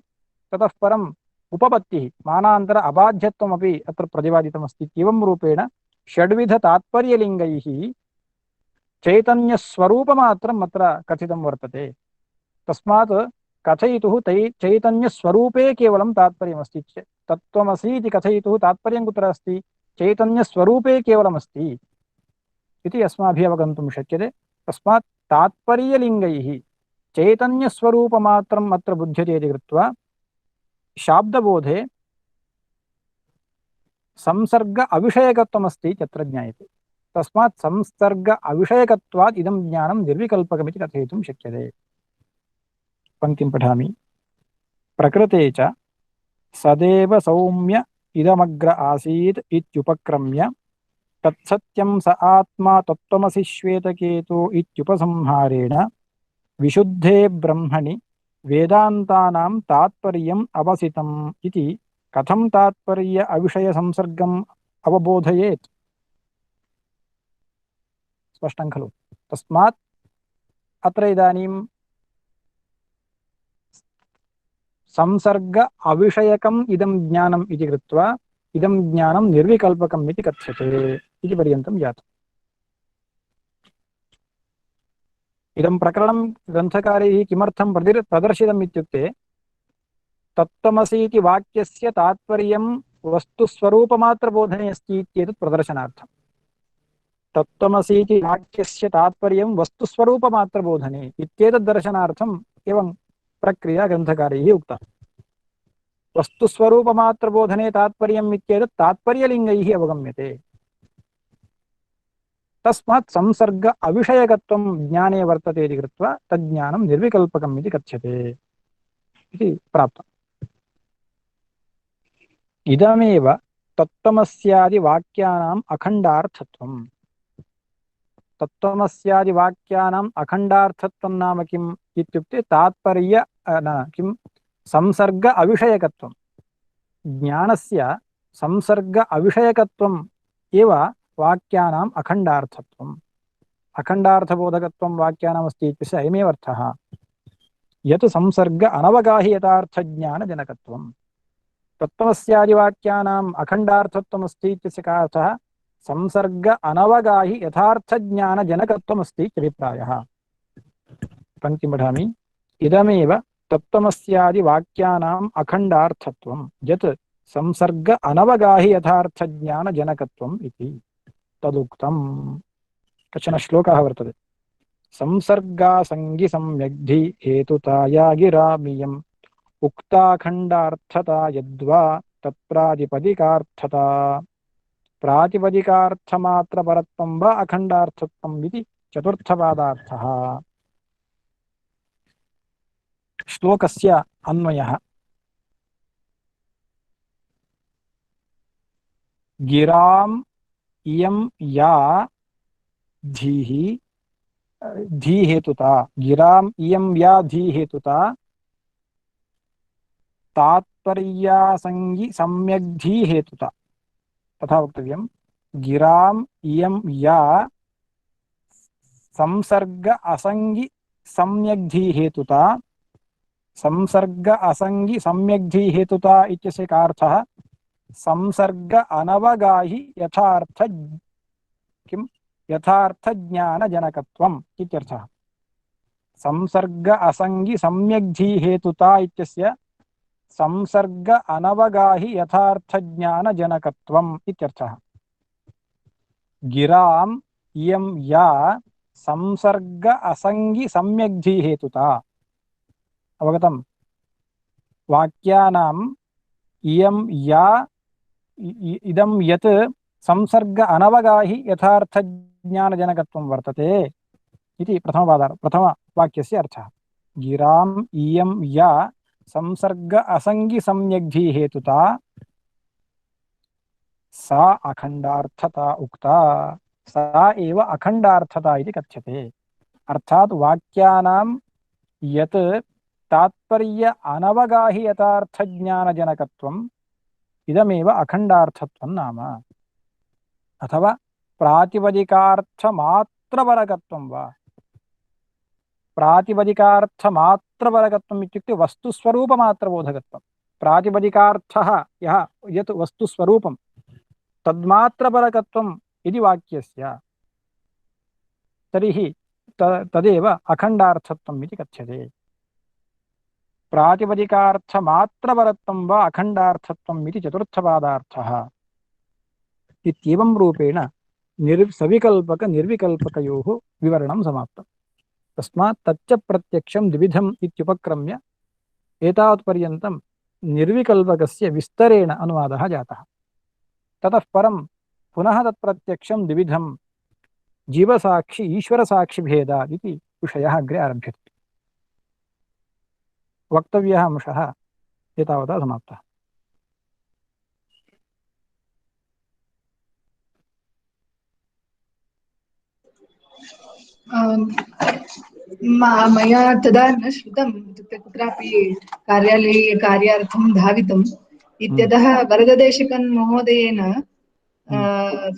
Speaker 2: ततः परम् उपपत्तिः मानान्तर अबाध्यत्वमपि अत्र प्रतिपादितमस्ति इत्येवं रूपेण षड्विधतात्पर्यलिङ्गैः चैतन्यस्वरूपमात्रम् अत्र कथितं वर्तते तस्मात् कथयितुः चैतन्यस्वरूपे केवलं तात्पर्यमस्ति तत्त्वमसि इति कथयितुः तात्पर्यं कुत्र अस्ति चैतन्यस्वरूपे केवलमस्ति इति अस्माभिः अवगन्तुं शक्यते तस्मात् तात्पर्यलिङ्गैः चैतन्यस्वरूपमात्रम् अत्र बुध्यते इति कृत्वा शाब्दबोधे संसर्ग अविषयकत्वमस्ति इत्यत्र ज्ञायते तस्मात् संसर्ग अविषयकत्वात् इदं ज्ञानं निर्विकल्पकमिति कथयितुं शक्यते पंक्तिं पठामि प्रकृते च सदेव सौम्य इदमग्र आसीत् इत्युपक्रम्य तत्सत्यं स आत्मा तत्त्वमसि श्वेतकेतो इत्युपसंहारेण विशुद्धे ब्रह्मणि वेदान्तानां तात्पर्यम् अवसितम् इति कथं तात्पर्य अविषय संसर्गम् अवबोधयेत्? स्पष्टं खलु? तस्मात् अत्र इदानीं संसर्ग अविषयकम् इदं ज्ञानम् इति कृत्वा इदं ज्ञानं निर्विकल्पकम् इति कथ्यते इति पर्यन्तं जातम्। इदं प्रकरणं ग्रन्थकारैः किमर्थं प्रदर्शितम् इत्युक्ते तत्त्वमसि इति वाक्यस्य तात्पर्यं वस्तुस्वरूपमात्रबोधने अस्ति इत्येतत् प्रदर्शनार्थम्। तत्त्वमसि इति वाक्यस्य तात्पर्यं वस्तुस्वरूपमात्रबोधने इत्येतत् दर्शनार्थम् एवं प्रक्रिया ग्रन्थकारैः उक्ता। वस्तुस्वरूपमात्रबोधने तात्पर्यम् इत्येतत् तात्पर्यलिङ्गैः अवगम्यते। तस्मात् संसर्ग अविषयकत्वं ज्ञाने वर्तते इति कृत्वा तज्ज्ञानं निर्विकल्पकम् इति कथ्यते इति प्राप्तम्। इदमेव तत्त्वमस्यादिवाक्यानाम् अखण्डार्थत्वम्। तत्त्वमस्यादिवाक्यानाम् अखण्डार्थत्वं नाम किम् इत्युक्ते तात्पर्य किं संसर्ग अविषयकत्वं। ज्ञानस्य संसर्ग अविषयकत्वम् एव वाक्यानाम् अखण्डार्थत्वम्। अखण्डार्थबोधकत्वं वाक्यानामस्ति इत्यस्य अयमेव अर्थः। यत् संसर्ग अनवगाह्यतार्थज्ञानजनकत्वम्। तत्त्वमस्यादिवाक्यानाम् अखण्डार्थत्वमस्ति इत्यस्य का अर्थः? संसर्ग अनवगाहि यथार्थज्ञानजनकत्वमस्ति इत्यभिप्रायः। पङ्क्तिं पठामि। इदमेव तत्त्वमस्यादिवाक्यानाम् अखण्डार्थत्वं यत् संसर्ग अनवगाहि यथार्थज्ञानजनकत्वम् इति तदुक्तम्। कश्चन श्लोकः वर्तते। संसर्गासङ्गि सम्यग्धि हेतुताया गिरामियम् उक्ताखण्डार्थता यद्वा तत्प्रातिपदिकार्थता प्रातिपदिकार्थमात्रपरत्वं वा अखण्डार्थत्वम् इति चतुर्थपादार्थः। श्लोकस्य अन्वयः। गिराम् इयं या धीः धीहेतुता। गिराम् इयं या धीहेतुता तात्पर्यासङ्गि सम्यग्धीहेतुता। तथा वक्तव्यम्। गिराम् इयं या संसर्ग असङ्गि सम्यग्धीहेतुता। संसर्ग असङ्गि सम्यग्धीहेतुता इत्यस्य का अर्थः? संसर्ग अनवगाहि यथार्थज्ञानजनकत्वम् इत्यर्थः। संसर्ग असङ्गि सम्यग्धीहेतुता इत्यस्य संसर्ग अनवगाहि यथार्थज्ञानजनकत्वम् इत्यर्थः। गिराम् इयं या संसर्ग असङ्गि सम्यग्धीहेतुता। अवगतम्? वाक्यानाम् इयं या इदं यत् संसर्ग अनवगाहि यथार्थज्ञानजनकत्वं वर्तते इति प्रथमवाक्यस्य अर्थः। गिराम् इयं या संसर्ग असङ्गि सम्यग्धि हेतुता सा अखण्डार्थता उक्ता। सा एव अखण्डार्थता इति कथ्यते। अर्थात् वाक्यानां यत् तात्पर्य अनवगाहि यथार्थज्ञानजनकत्वम् इदमेव अखण्डार्थत्वं नाम। अथवा प्रातिपदिकार्थमात्रपरकत्वं वा। प्रातिपदिकार्थमात्रपरकत्वम् इत्युक्ते वस्तुस्वरूपमात्रबोधकत्वं। प्रातिपदिकार्थः यत् वस्तुस्वरूपं तन्मात्रपरकत्वम् इति वाक्यस्य तर्हि तदेव अखण्डार्थत्वम् इति कथ्यते। प्रातिपदिकार्थमात्रपरत्वं वा अखण्डार्थत्वम् इति चतुर्थपादार्थः। इत्येवं रूपेण सविकल्पक निर्विकल्पकयोः विवरणं समाप्तम्। तस्मात् तच्च प्रत्यक्षं द्विविधम् इत्युपक्रम्य एतावत्पर्यन्तं निर्विकल्पकस्य विस्तरेण अनुवादः जातः। ततः परं पुनः तत्प्रत्यक्षं द्विविधं जीवसाक्षि ईश्वरसाक्षिभेदात् इति विषयः अग्रे आरभ्यते। वक्तव्यः अंशः एतावता समाप्तः।
Speaker 4: मया तदा न श्रुतम् इत्युक्ते कुत्रापि कार्यालये कार्यार्थं धावितम् इत्यतः वरददेशिकन् महोदयेन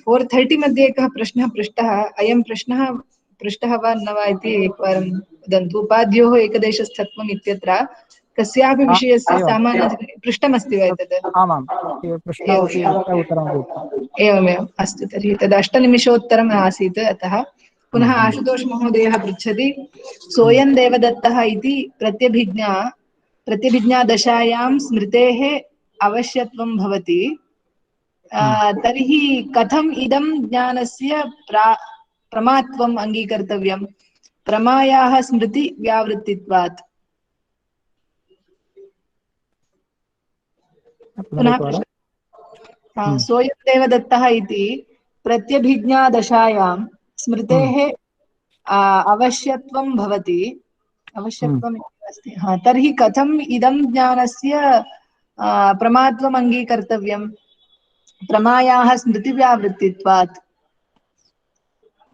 Speaker 4: 4:30 मध्ये एकः प्रश्नः पृष्टः। अयं प्रश्नः पृष्टः वा न वा इति एकवारं वदन्तु। उपाध्योः एकदेशस्थत्वम् इत्यत्र कस्यापि विषयस्य सामान्य पृष्टमस्ति वा एतत्?
Speaker 2: आमां प्रश्नमपि उत्तरमपि उक्तम्।
Speaker 4: एवमेवम् अस्तु तर्हि तद् 8 निमिषोत्तरम् आसीत्। अतः पुनः आशुतोष महोदयः पृच्छति सोऽयं देवदत्तः इति प्रत्यभिज्ञादशायां स्मृतेः अवश्यत्वं भवति। तर्हि कथम् इदं ज्ञानस्य प्रमात्वम् अङ्गीकर्तव्यं प्रमायाः स्मृति व्यावृत्तित्वात्। सोऽयं देवदत्तः इति प्रत्यभिज्ञादशायां स्मृतेः अवश्यत्वं भवति। अवश्यत्वम् अस्ति। तर्हि कथम् इदं ज्ञानस्य प्रमात्वम् अङ्गीकर्तव्यं प्रमायाः स्मृतिव्यावृत्तित्वात्।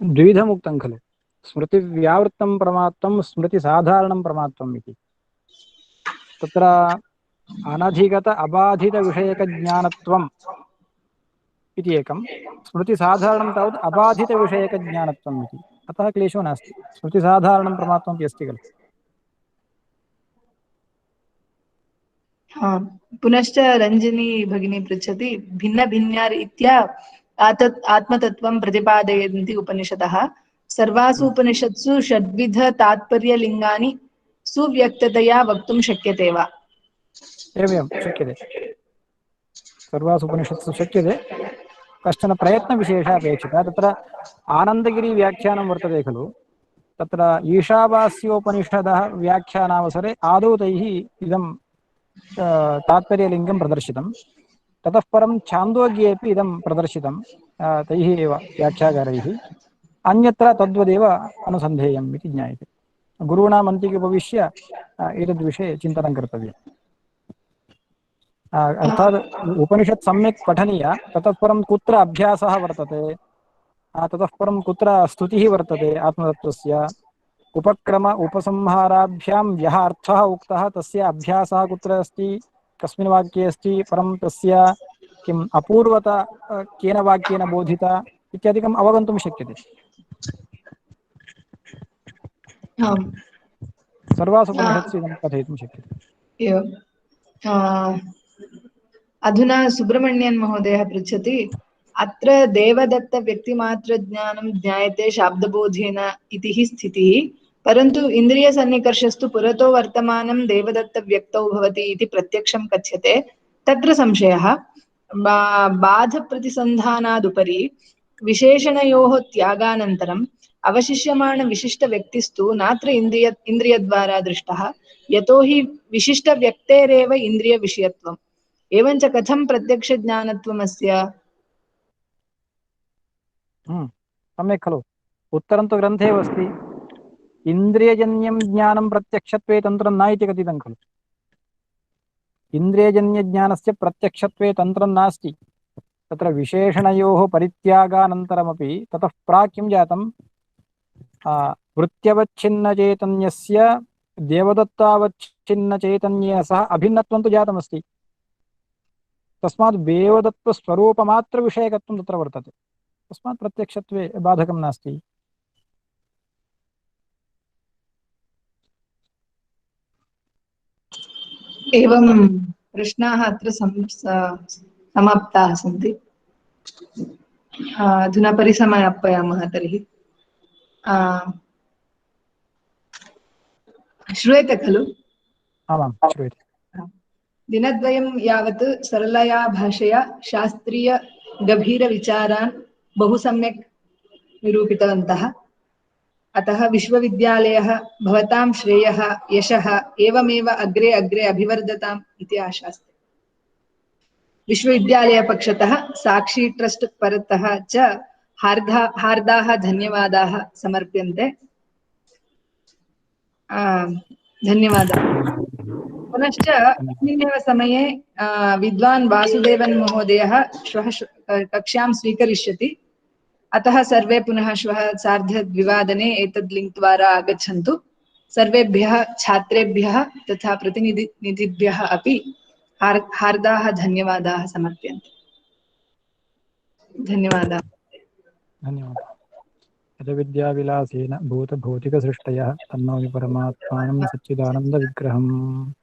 Speaker 2: द्विविधमुक्तं खलु, स्मृतिव्यावृत्तं प्रमात्वं स्मृतिसाधारणं प्रमात्वम् इति। तत्र अनधिगत अबाधितविषयकज्ञानत्वम् इति एकं, स्मृतिसाधारणं तावत् अबाधितविषयकज्ञानत्वम् इति। अतः क्लेशो नास्ति, स्मृतिसाधारणं प्रमात्वमपि अस्ति खलु।
Speaker 4: पुनश्च रञ्जनी भगिनी पृच्छति भिन्नभिन्नरीत्या आत्मतत्त्वं प्रतिपादयन्ति उपनिषदः। सर्वासु उपनिषत्सु षड्विध तात्पर्यलिङ्गानि सुव्यक्ततया वक्तुं शक्यते वा?
Speaker 2: एवं शक्यते, सर्वासु उपनिषत्सु शक्यते। कश्चन प्रयत्नविशेषः अपेक्षितः। तत्र आनन्दगिरिव्याख्यानं वर्तते खलु, तत्र ईशावास्योपनिषदः व्याख्यानावसरे आदौ तैः इदं तात्पर्यलिङ्गं प्रदर्शितं। ततः परं छान्दोग्येपि इदं प्रदर्शितं तैः एव व्याख्याकारैः। अन्यत्र तद्वदेव अनुसन्धेयम् इति ज्ञायते। गुरूणाम् अन्तिके उपविश्य एतद्विषये चिन्तनं कर्तव्यम्। अर्थात् उपनिषत् सम्यक् पठनीया, ततः परं कुत्र अभ्यासः वर्तते, ततः परं कुत्र स्तुतिः वर्तते आत्मतत्त्वस्य, उपक्रम उपसंहाराभ्यां यः अर्थः उक्तः तस्य अभ्यासः कुत्र अस्ति, कस्मिन् वाक्ये अस्ति, परं तस्य किम् अपूर्वता केन वाक्येन बोधिता इत्यादिकम् अवगन्तुं शक्यते। सर्वासु उपनिषत्सु इदं कथयितुं शक्यते।
Speaker 4: अधुना सुब्रह्मण्यन् महोदयः पृच्छति अत्र देवदत्तव्यक्तिमात्रज्ञानं ज्ञायते शाब्दबोधेन इति हि स्थितिः, परन्तु इन्द्रियसन्निकर्षस्तु पुरतो वर्तमानं देवदत्तव्यक्तौ भवति इति प्रत्यक्षं कथ्यते। तत्र संशयः। बाधप्रतिसन्धानादुपरि विशेषणयोः त्यागानन्तरम् अवशिष्यमाणविशिष्टव्यक्तिस्तु नात्र इन्द्रियद्वारा दृष्टः, यतो हि विशिष्टव्यक्तेरेव इन्द्रियविषयत्वम्। एवञ्च कथं प्रत्यक्षज्ञानत्वमस्य?
Speaker 2: सम्यक् खलु, उत्तरं तु ग्रन्थे अस्ति। इन्द्रियजन्यं ज्ञानं प्रत्यक्षत्वे तन्त्रं न इति कथितं खलु। इन्द्रियजन्यज्ञानस्य प्रत्यक्षत्वे तन्त्रं नास्ति। तत्र विशेषणयोः परित्यागानन्तरमपि ततः प्राक् किं जातं, वृत्त्यवच्छिन्नचैतन्यस्य देवदत्तावच्छिन्नचैतन्ये सह अभिन्नत्वं तु जातमस्ति। तस्मात् देवदत्तस्वरूपमात्रविषयकत्वं तत्र वर्तते। तस्मात् प्रत्यक्षत्वे बाधकं नास्ति।
Speaker 4: एवं प्रश्नाः अत्र समाप्ताः सन्ति। अधुना परिसमापयामः। तर्हि श्रूयते खलु?
Speaker 2: आमां श्रूयते।
Speaker 4: दिनद्वयं यावत् सरलया भाषया शास्त्रीयगभीरविचारान् बहु सम्यक् निरूपितवन्तः। अतः विश्वविद्यालयः भवतां श्रेयः यशः एवमेव अग्रे अग्रे अभिवर्धताम् इति आशास्ते। विश्वविद्यालयपक्षतः साक्षी ट्रस्ट् परतः च हार्दाः धन्यवादाः समर्प्यन्ते। धन्यवादाः। पुनश्च अस्मिन्नेव समये विद्वान् वासुदेवन् महोदयः श्वः कक्षां स्वीकरिष्यति। अतः सर्वे पुनः श्वः सार्धद्विवादने एतद् लिङ्क् द्वारा आगच्छन्तु। सर्वेभ्यः छात्रेभ्यः तथा प्रतिनिधिभ्यः अपि हार्दाः धन्यवादाः समर्प्यन्ते। धन्यवादाः।
Speaker 2: धन्यवादः। यद्विद्याविलासेन भूतभौतिकसृष्टयः तन्नोमि परमात्मानं सच्चिदानन्दविग्रहम्।